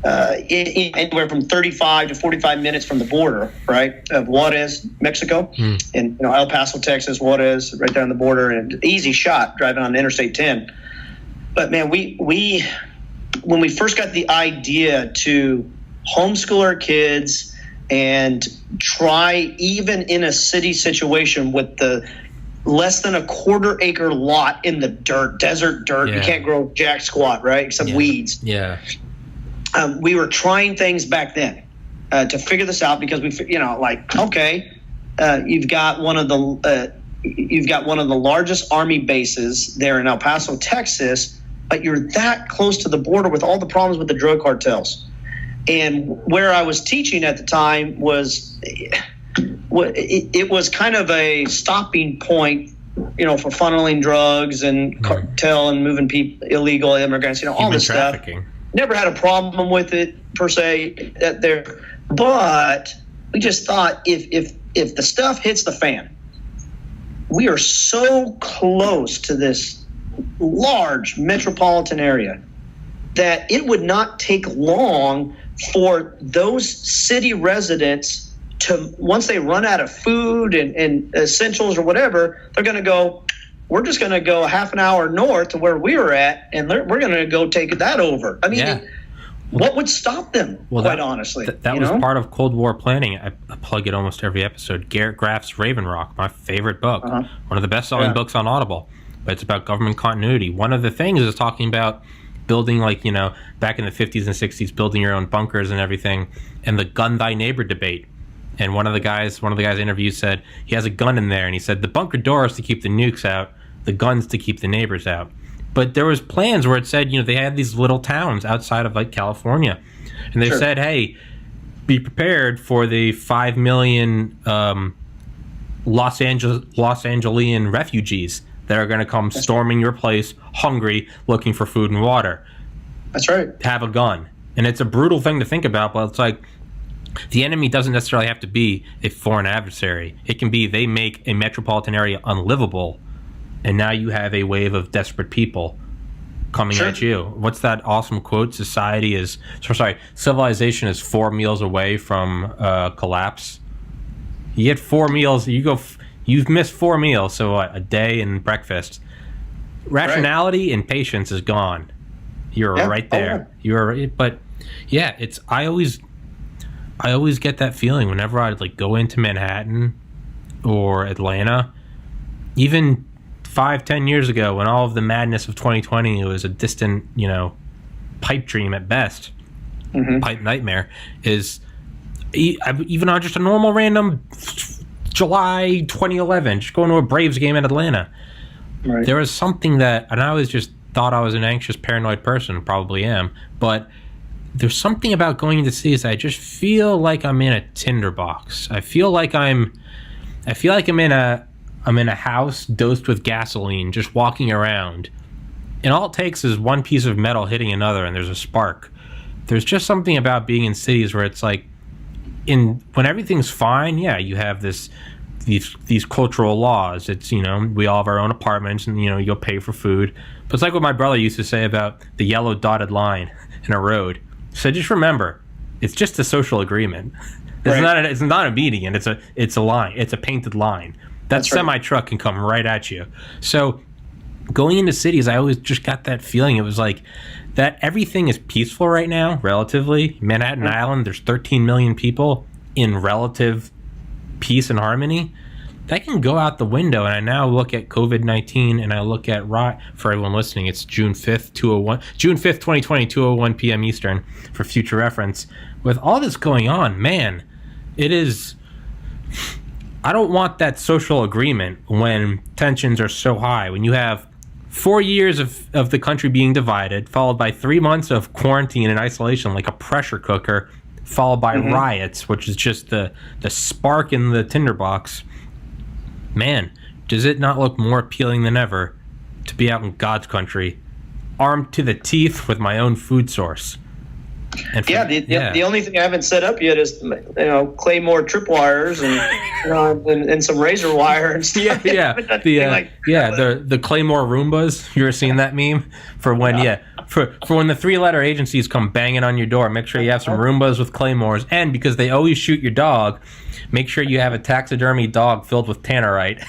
anywhere from 35 to 45 minutes from the border, right, of Juarez, Mexico, and El Paso, Texas, Juarez, right there on the border, and easy shot driving on Interstate 10. But man, we when we first got the idea to homeschool our kids and try, even in a city situation with the less than a quarter-acre lot in the desert dirt, you can't grow jack squat, right, except weeds. Yeah. We were trying things back then to figure this out because we, okay, you've got one of the largest Army bases there in El Paso, Texas, but you're that close to the border with all the problems with the drug cartels. And where I was teaching at the time was it was kind of a stopping point, for funneling drugs and cartel and moving people, illegal immigrants, all this trafficking stuff. Never had a problem with it per se there, but we just thought if the stuff hits the fan, we are so close to this large metropolitan area that it would not take long for those city residents to, once they run out of food and essentials or whatever, they're going to go, we're just going to go half an hour north to where we were at, and we're going to go take that over. I mean, what would stop them, quite honestly? That was part of Cold War planning. I plug it almost every episode. Garrett Graff's Raven Rock, my favorite book, one of the best-selling books on Audible. But it's about government continuity. One of the things is talking about building, back in the 50s and 60s, building your own bunkers and everything, and the gun thy neighbor debate. And one of the guys interviewed said he has a gun in there, and he said the bunker door is to keep the nukes out, the guns to keep the neighbors out. But there was plans where it said, they had these little towns outside of California, and they said, hey, be prepared for the 5 million Los Angelian refugees that are going to come storming your place, hungry, looking for food and water. That's right. Have a gun. And it's a brutal thing to think about, but it's like the enemy doesn't necessarily have to be a foreign adversary. It can be they make a metropolitan area unlivable, and now you have a wave of desperate people coming at you. What's that awesome quote? Civilization is 4 meals away from collapse. You get 4 meals, you've missed 4 meals, so what, a day and breakfast. Rationality and patience is gone. You're right there. I always get that feeling whenever I go into Manhattan or Atlanta. Even 5-10 years ago, when all of the madness of 2020 was a distant, pipe dream at best, pipe nightmare, is even on just a normal random July 2011, just going to a Braves game in Atlanta. Right. There was something that, and I always just thought I was an anxious, paranoid person, probably am, but there's something about going into cities that I just feel like I'm in a tinderbox. I feel like I'm in a house dosed with gasoline, just walking around. And all it takes is one piece of metal hitting another, and there's a spark. There's just something about being in cities where it's when everything's fine, you have these cultural laws. It's, we all have our own apartments, and, you'll pay for food. But it's like what my brother used to say about the yellow dotted line in a road. So just remember, it's just a social agreement. It's not a median. It's a line. It's a painted line. That semi-truck can come right at you. So going into cities, I always just got that feeling. It was like that everything is peaceful right now, relatively. Manhattan Island, there's 13 million people in relative peace and harmony. That can go out the window. And I now look at COVID-19, and I look at, for everyone listening, it's June 5th, 2020, 2:01 p.m. Eastern, for future reference. With all this going on, man, it is... I don't want that social agreement when tensions are so high. When you have 4 years of the country being divided, followed by 3 months of quarantine and isolation like a pressure cooker, followed by riots, which is just the spark in the tinderbox. Man, does it not look more appealing than ever to be out in God's country, armed to the teeth with my own food source? And the only thing I haven't set up yet is Claymore tripwires and some razor wire and stuff. The Claymore Roombas. You ever seen that meme? For when for when the 3-letter agencies come banging on your door, make sure you have some Roombas with Claymores, and because they always shoot your dog, make sure you have a taxidermy dog filled with tannerite.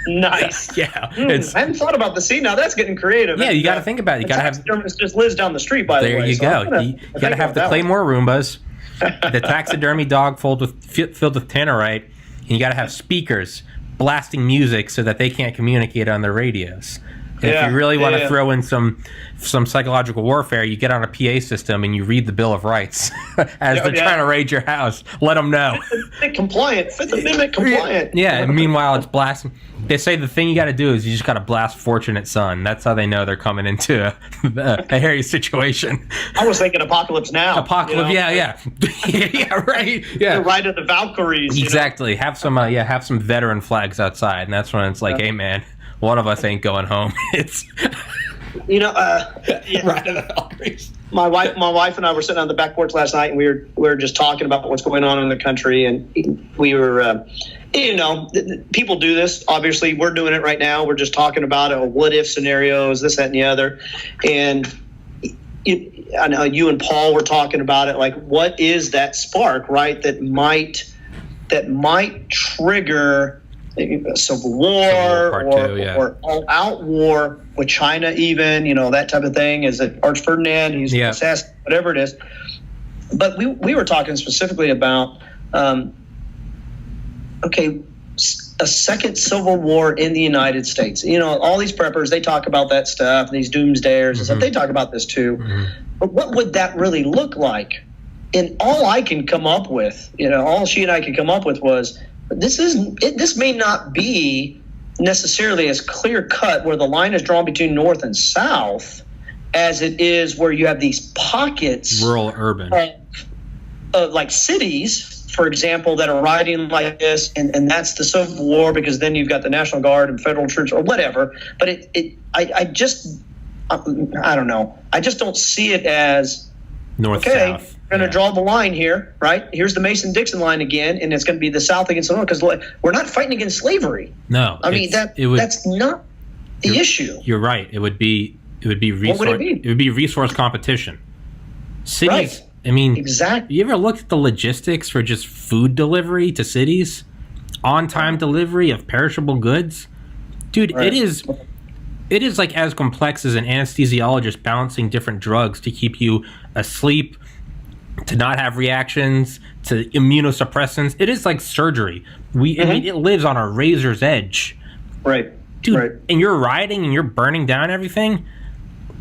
Nice. I hadn't thought about the scene. Now that's getting creative. Yeah, you got to think about it. You got to have. Just lives down the street, by the way. There you go. You got to have the Claymore Roombas, the taxidermy dog filled with tannerite, and you got to have speakers blasting music so that they can't communicate on their radios. If you really want to throw in some psychological warfare, you get on a PA system and you read the Bill of Rights as they're trying to raid your house. Let them know. Fifth Amendment compliant. Yeah. And meanwhile, it's blasting. They say the thing you got to do is you just got to blast Fortunate Son. That's how they know they're coming into a hairy situation. I was thinking Apocalypse Now. Apocalypse, yeah, right, yeah. The Ride of the Valkyries. Exactly. Have some veteran flags outside, and that's when it's like, hey, man, one of us ain't going home. It's Ride of the Valkyries. My wife and I were sitting on the back porch last night, and we were just talking about what's going on in the country, and we were. People do this. Obviously, we're doing it right now. We're just talking about what if scenarios, this, that, and the other. And I know you and Paul were talking about it. Like, what is that spark, right? That might trigger a civil war or all-out war with China, even that type of thing. Is it Arch Ferdinand? He's assassinated, whatever it is. But we were talking specifically about. A second civil war in the United States. All these preppers, they talk about that stuff, these doomsdayers and stuff. They talk about this too. Mm-hmm. But what would that really look like? And all I can come up with, all she and I could come up with was, this may not be necessarily as clear cut where the line is drawn between North and South as it is where you have these pockets. Rural, urban. Like cities, for example, that are riding like this, and that's the Civil War, because then you've got the National Guard and federal troops or whatever. But I don't know. I just don't see it as North-South. We're going to draw the line here, right? Here's the Mason-Dixon line again, and it's going to be the South against the North, because we're not fighting against slavery. No, I mean that's not the issue. You're right. It would be resource. What would it be? It would be resource competition. Cities. Right. I mean, exactly. You ever looked at the logistics for just food delivery to cities? On-time delivery of perishable goods? Dude, right. It is like as complex as an anesthesiologist balancing different drugs to keep you asleep, to not have reactions, to immunosuppressants. It is like surgery. I mean, it lives on a razor's edge. Right. Dude, right. And you're riding and you're burning down everything.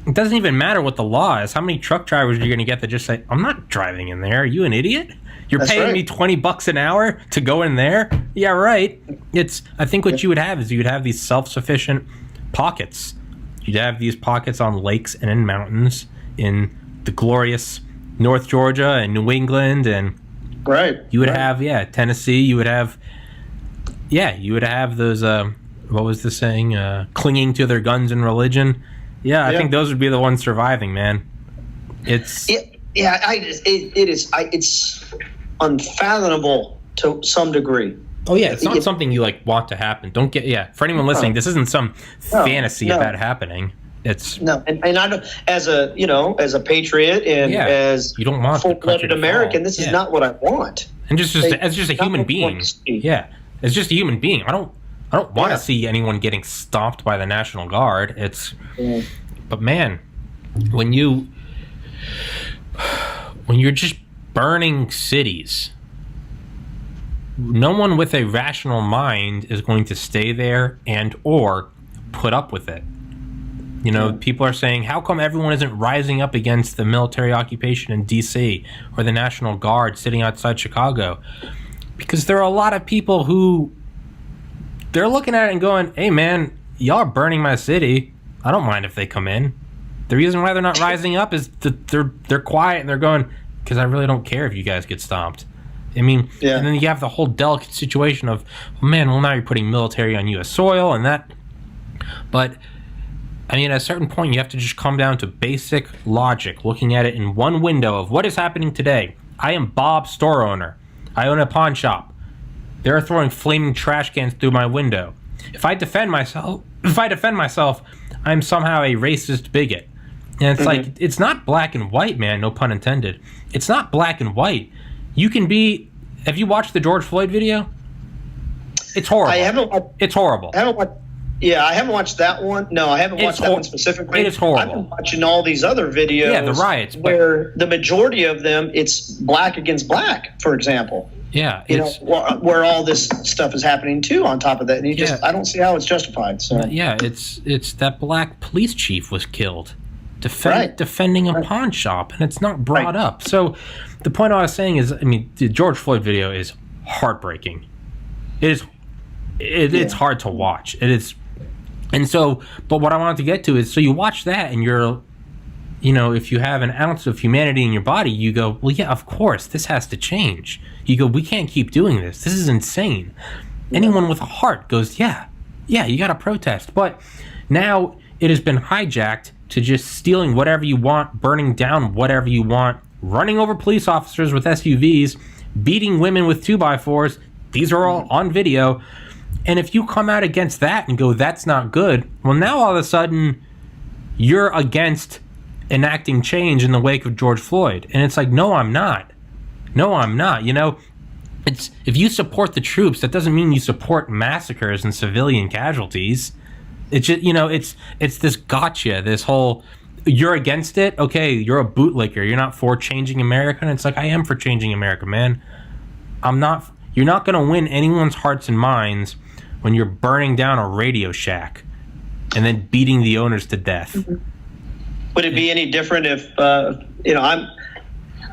It doesn't even matter what the law is. How many truck drivers are you going to get that just say, I'm not driving in there. Are you an idiot? You're That's paying right. me $20 an hour to go in there? Yeah, right. I think what you would have is you'd have these self-sufficient pockets. You'd have these pockets on lakes and in mountains in the glorious North Georgia and New England. And right. You would have, Tennessee. You would have those, what was the saying? Clinging to their guns and religion. Yeah, I think those would be the ones surviving, man. It's unfathomable to some degree. Oh yeah, it's not something you want to happen. Don't get for anyone listening, this isn't some fantasy about happening. It's and I don't, as a patriot and as you don't want full-blooded American, this is not what I want. And as just a human being, as just a human being, I don't want to see anyone getting stomped by the National Guard. But man, when you're just burning cities, no one with a rational mind is going to stay there and or put up with it. People are saying, how come everyone isn't rising up against the military occupation in D.C. or the National Guard sitting outside Chicago? Because there are a lot of people who they're looking at it and going, hey man, y'all are burning my city. I don't mind if they come in. The reason why they're not rising up is that they're quiet and they're going, because I really don't care if you guys get stomped. I mean, and then you have the whole delicate situation of, now you're putting military on U.S. soil and that. But, I mean, at a certain point, you have to just come down to basic logic, looking at it in one window of what is happening today. I am Bob, store owner. I own a pawn shop. They're throwing flaming trash cans through my window. If I defend myself, I'm somehow a racist bigot. And it's it's not black and white, man, no pun intended. It's not black and white. You can be, have you watched the George Floyd video? It's horrible. I haven't. It's horrible. I haven't watched that one. No, I haven't watched that one specifically. It is horrible. I've been watching all these other videos. Yeah, the riots. Where the majority of them, it's black against black, for example. Yeah, where all this stuff is happening too. On top of that, and I don't see how it's justified. So it's that black police chief was killed, defending a pawn shop, and it's not brought up. So the point I was saying is, I mean, the George Floyd video is heartbreaking. It's hard to watch. It is, and so. But what I wanted to get to is, so you watch that, and you're, if you have an ounce of humanity in your body, you go, well, yeah, of course, this has to change. You go, we can't keep doing this. This is insane. Anyone with a heart goes, yeah, you got to protest. But now it has been hijacked to just stealing whatever you want, burning down whatever you want, running over police officers with SUVs, beating women with 2x4s. These are all on video. And if you come out against that and go, that's not good, well, now all of a sudden you're against enacting change in the wake of George Floyd. And it's like, no, I'm not. It's, if you support the troops, that doesn't mean you support massacres and civilian casualties. It's just, it's this gotcha, this whole, you're against it. Okay, you're a bootlicker. You're not for changing America. And it's like, I am for changing America, man. You're not going to win anyone's hearts and minds when you're burning down a Radio Shack and then beating the owners to death. Would it be any different if, I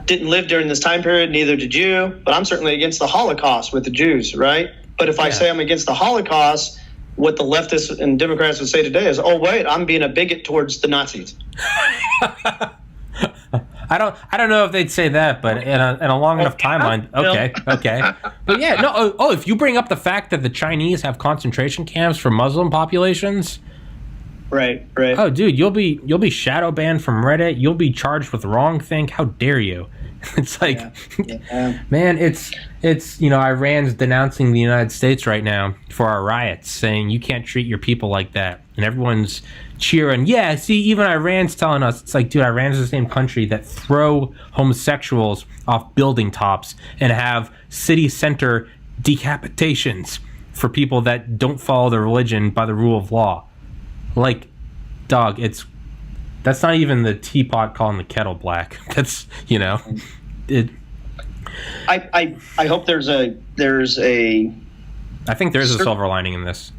didn't live during this time period, neither did you, but I'm certainly against the Holocaust with the Jews, right? But if I say I'm against the Holocaust, what the leftists and Democrats would say today is, oh, wait, I'm being a bigot towards the Nazis. I don't know if they'd say that, but in a long enough timeline, okay. But yeah, no. Oh, if you bring up the fact that the Chinese have concentration camps for Muslim populations, right. Oh, dude, you'll be shadow banned from Reddit. You'll be charged with wrongthink. How dare you? It's like, man, it's Iran's denouncing the United States right now for our riots, saying you can't treat your people like that, and everyone's cheering. Yeah, see, even Iran's telling us, it's like, dude, Iran's the same country that throw homosexuals off building tops and have city center decapitations for people that don't follow their religion by the rule of law. Like, dog, that's not even the teapot calling the kettle black. That's, it. I hope there's a. I think there's a silver lining in this.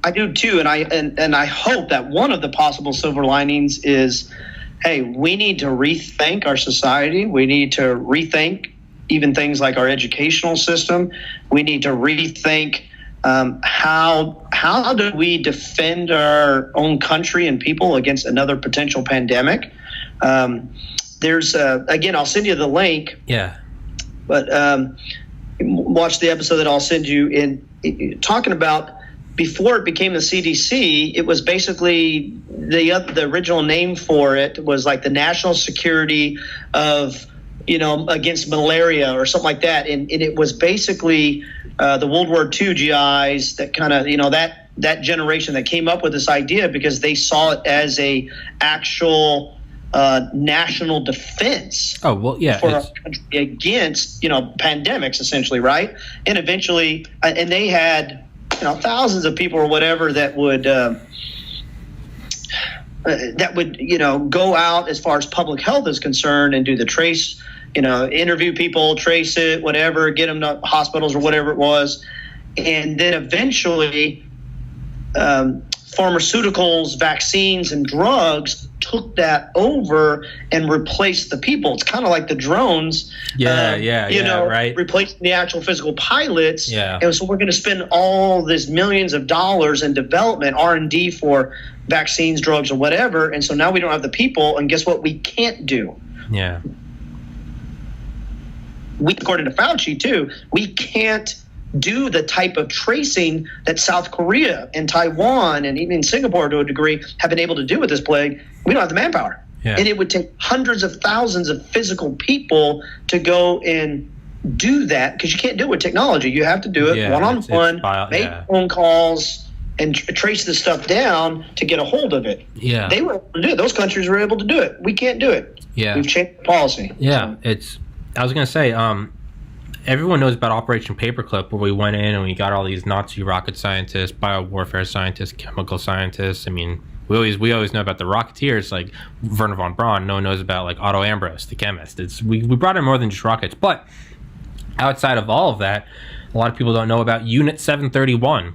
I do too, and I hope that one of the possible silver linings is, hey, we need to rethink our society. We need to rethink even things like our educational system. We need to rethink how do we defend our own country and people against another potential pandemic. There's again, I'll send you the link. Yeah. But watch the episode that I'll send you in talking about. Before it became the CDC, it was basically the original name for it was like the National Security of, against malaria or something like that. And it was basically the World War II GIs that kind of, that generation that came up with this idea because they saw it as a actual national defense. Oh, well, yeah. For our country against, pandemics, essentially, right? And eventually, and they had, thousands of people or whatever that would go out as far as public health is concerned and do the trace, interview people, trace it, whatever, get them to hospitals or whatever it was. And then eventually pharmaceuticals, vaccines, and drugs took that over and replaced the people. It's kind of like the drones, right, replacing the actual physical pilots. Yeah. And so we're going to spend all this millions of dollars in development, R&D for vaccines, drugs, or whatever. And so now we don't have the people. And guess what? We can't do. Yeah. According to Fauci, too, we can't do the type of tracing that South Korea and Taiwan and even Singapore to a degree have been able to do with this plague. We don't have the manpower. Yeah. And it would take hundreds of thousands of physical people to go and do that because you can't do it with technology. You have to do it one-on-one, make phone calls, and trace this stuff down to get a hold of it. Yeah. They were able to do it. Those countries were able to do it. We can't do it. Yeah. We've changed the policy. Yeah. I was going to say, everyone knows about Operation Paperclip, where we went in and we got all these Nazi rocket scientists, biowarfare scientists, chemical scientists. I mean, we always know about the Rocketeers, like Wernher von Braun. No one knows about like Otto Ambros, the chemist. We brought in more than just rockets. But outside of all of that, a lot of people don't know about Unit 731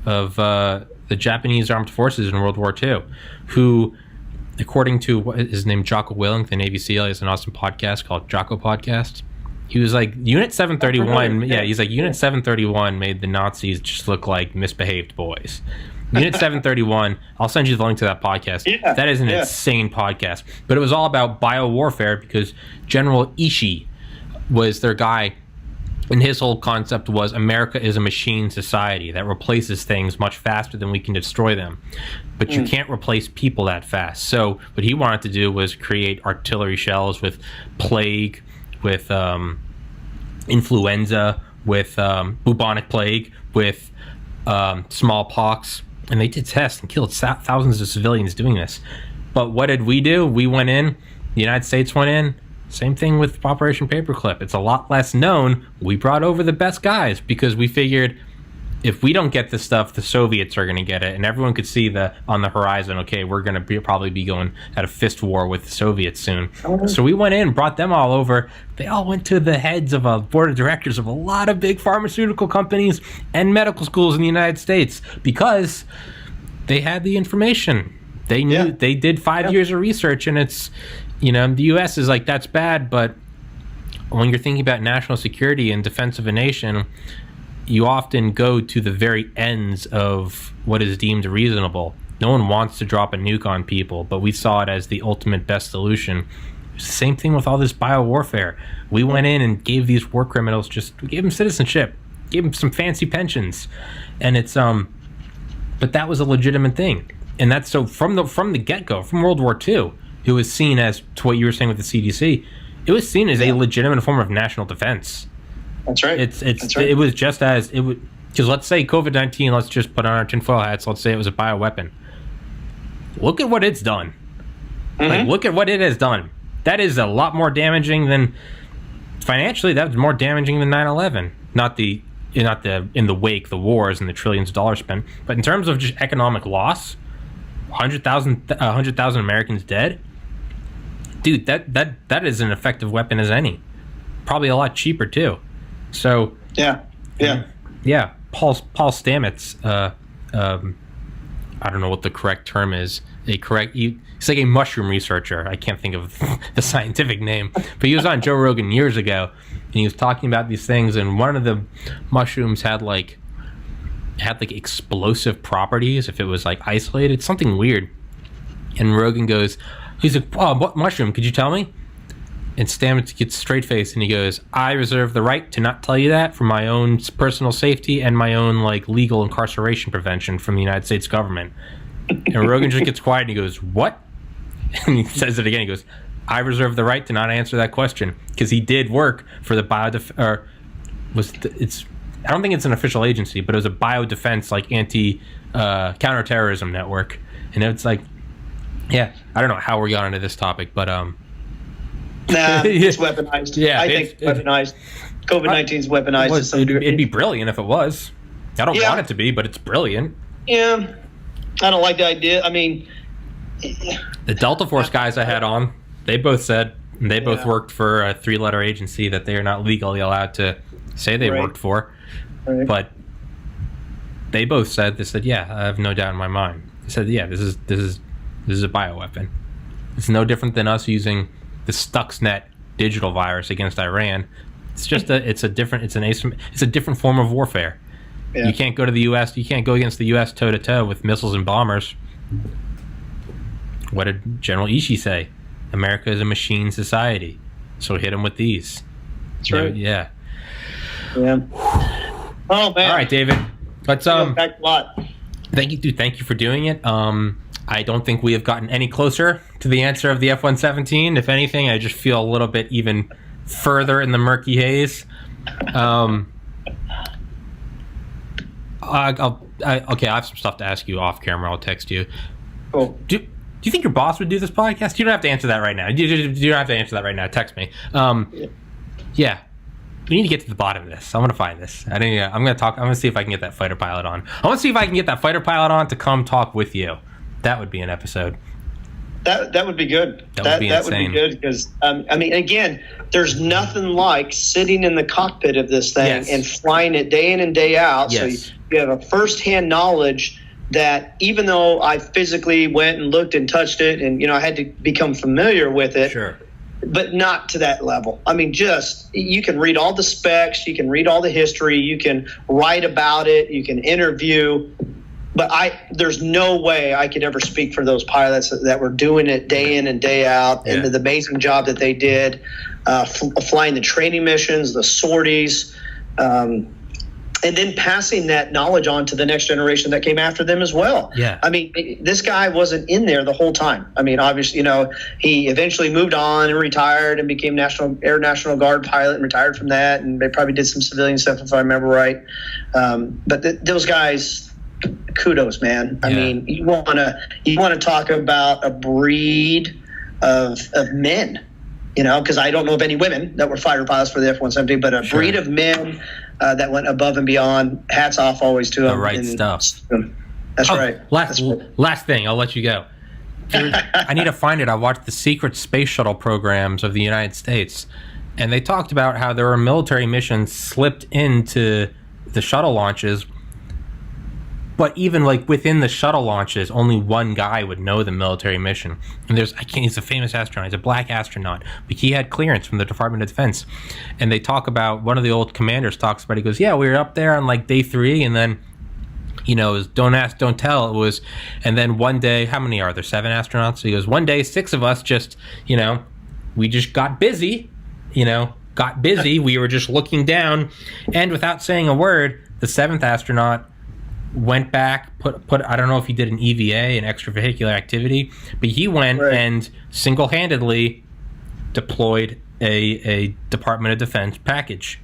of the Japanese Armed Forces in World War II, who, according to what his name, Jocko Willink, the Navy SEAL, he has an awesome podcast called Jocko Podcast. He was like, Unit 731, he's like, Unit 731 made the Nazis just look like misbehaved boys. Unit 731, I'll send you the link to that podcast. Yeah, that is an insane podcast. But it was all about biowarfare because General Ishii was their guy, and his whole concept was America is a machine society that replaces things much faster than we can destroy them. But you can't replace people that fast. So what he wanted to do was create artillery shells with plague, with influenza, with bubonic plague, with smallpox. And they did tests and killed thousands of civilians doing this. But what did we do? We went in, the United States went in. Same thing with Operation Paperclip. It's a lot less known. We brought over the best guys because we figured if we don't get this stuff, the Soviets are going to get it. And everyone could see on the horizon, okay, we're going to probably be going at a fist war with the Soviets soon. So we went in, brought them all over. They all went to the heads of a board of directors of a lot of big pharmaceutical companies and medical schools in the United States because they had the information. They knew, they did 5 years of research, and it's, the U.S. is like, that's bad, but when you're thinking about national security and defense of a nation, you often go to the very ends of what is deemed reasonable. No one wants to drop a nuke on people, but we saw it as the ultimate best solution. It's the same thing with all this biowarfare. We went in and gave these war criminals we gave them citizenship, gave them some fancy pensions, and it's but that was a legitimate thing, and that's so from the get-go, from World War II. It was seen as, to what you were saying with the CDC, it was seen as a legitimate form of national defense. That's right. That's right. It was just as it would, because let's say COVID-19, let's just put on our tinfoil hats. Let's say it was a bioweapon. Look at what it's done. Like, look at what it has done. That is a lot more damaging than, financially, that was more damaging than 9/11. Not in the wake, the wars and the trillions of dollars spent, but in terms of just economic loss, 100,000 Americans dead. Dude, that is an effective weapon as any. Probably a lot cheaper too. So yeah. Paul Stamets. I don't know what the correct term is. He's like a mushroom researcher. I can't think of the scientific name, but he was on Joe Rogan years ago, and he was talking about these things. And one of the mushrooms had like explosive properties if it was like isolated, something weird. And Rogan goes, he's like, "Oh, what mushroom? Could you tell me?" And Stamets gets straight faced and he goes, "I reserve the right to not tell you that for my own personal safety and my own like legal incarceration prevention from the United States government." And Rogan just gets quiet and he goes, "What?" And he says it again. He goes, "I reserve the right to not answer that question," because he did work for the I don't think it's an official agency, but it was a biodefense, like counterterrorism network. And it's like, I don't know how we got into this topic, but it's weaponized. Yeah, I think it's weaponized. COVID-19 is weaponized to some degree. It'd be brilliant if it was. I don't want it to be, but it's brilliant. Yeah, I don't like the idea. I mean, the Delta Force guys I had on, they both said, and they both worked for a 3-letter agency that they are not legally allowed to say they worked for. Right. But they both said, I have no doubt in my mind. They said, this is a bioweapon. It's no different than us using the Stuxnet digital virus against Iran. It's just it's a different form of warfare. Yeah. You can't go to the U.S. You can't go against the U.S. toe to toe with missiles and bombers. What did General Ishii say? America is a machine society, so hit them with these. That's right. Yeah. Oh man! All right, David. Let's back a lot. Thank you, dude. Thank you for doing it. I don't think we have gotten any closer to the answer of the F-117. If anything, I just feel a little bit even further in the murky haze. Okay, I have some stuff to ask you off camera. I'll text you. Cool. Do you think your boss would do this podcast? You don't have to answer that right now. You don't have to answer that right now. Text me. Yeah. We need to get to the bottom of this. I'm going to find this. I'm going to see if I can get that fighter pilot on. I want to see if I can get that fighter pilot on to come talk with you. That would be an episode. That would be good. That would be good because I mean, again, there's nothing like sitting in the cockpit of this thing and flying it day in and day out. Yes. So you have a firsthand knowledge that even though I physically went and looked and touched it, and I had to become familiar with it. Sure. But not to that level. I mean, just you can read all the specs, you can read all the history, you can write about it, you can interview. But there's no way I could ever speak for those pilots that were doing it day in and day out, and the amazing job that they did, flying the training missions, the sorties, and then passing that knowledge on to the next generation that came after them as well. Yeah. I mean, this guy wasn't in there the whole time. I mean, obviously, he eventually moved on and retired and became Air National Guard pilot and retired from that, and they probably did some civilian stuff if I remember right. But those guys. Kudos, man. I mean, you want to talk about a breed of men, because I don't know of any women that were fighter pilots for the F-170, but a breed of men that went above and beyond. Hats off always to them. The right stuff. That's right. Last thing, I'll let you go. I need to find it. I watched the secret space shuttle programs of the United States, and they talked about how there were military missions slipped into the shuttle launches. But even like within the shuttle launches, only one guy would know the military mission. And he's a famous astronaut. He's a black astronaut, but he had clearance from the Department of Defense. And they talk about, one of the old commanders talks about, he goes, yeah, we were up there on like day 3, and then, it was don't ask, don't tell. It was, and then one day, how many are there? 7 astronauts? So he goes, one day, 6 of us just, we just got busy, we were just looking down, and without saying a word, the 7th astronaut went back, put I don't know if he did an EVA, an extravehicular activity, but he went and single-handedly deployed a Department of Defense package.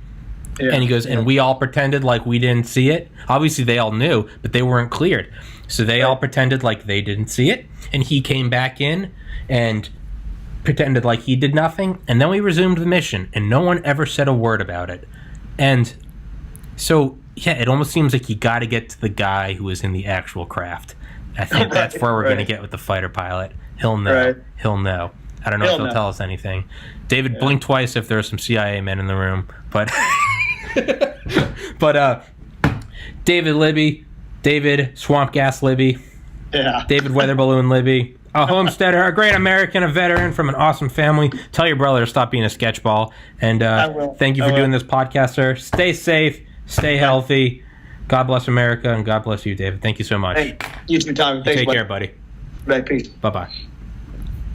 Yeah. And he goes, and we all pretended like we didn't see it. Obviously, they all knew, but they weren't cleared. So they all pretended like they didn't see it, and he came back in and pretended like he did nothing, and then we resumed the mission, and no one ever said a word about it. And so... yeah, it almost seems like you got to get to the guy who is in the actual craft. I think that's where we're going to get with the fighter pilot. He'll know. Right. He'll know. I don't know if he'll tell us anything. David, blink twice if there are some CIA men in the room. But, David Libby, David Swamp Gas Libby, David Weather Balloon Libby, a homesteader, a great American, a veteran from an awesome family. Tell your brother to stop being a sketchball. And thank you for doing this podcast, sir. Stay safe. Stay healthy. God bless America, and God bless you, David. Thank you so much. Hey, you too, Tom. Thanks, Take care, buddy. Right, peace. Bye-bye.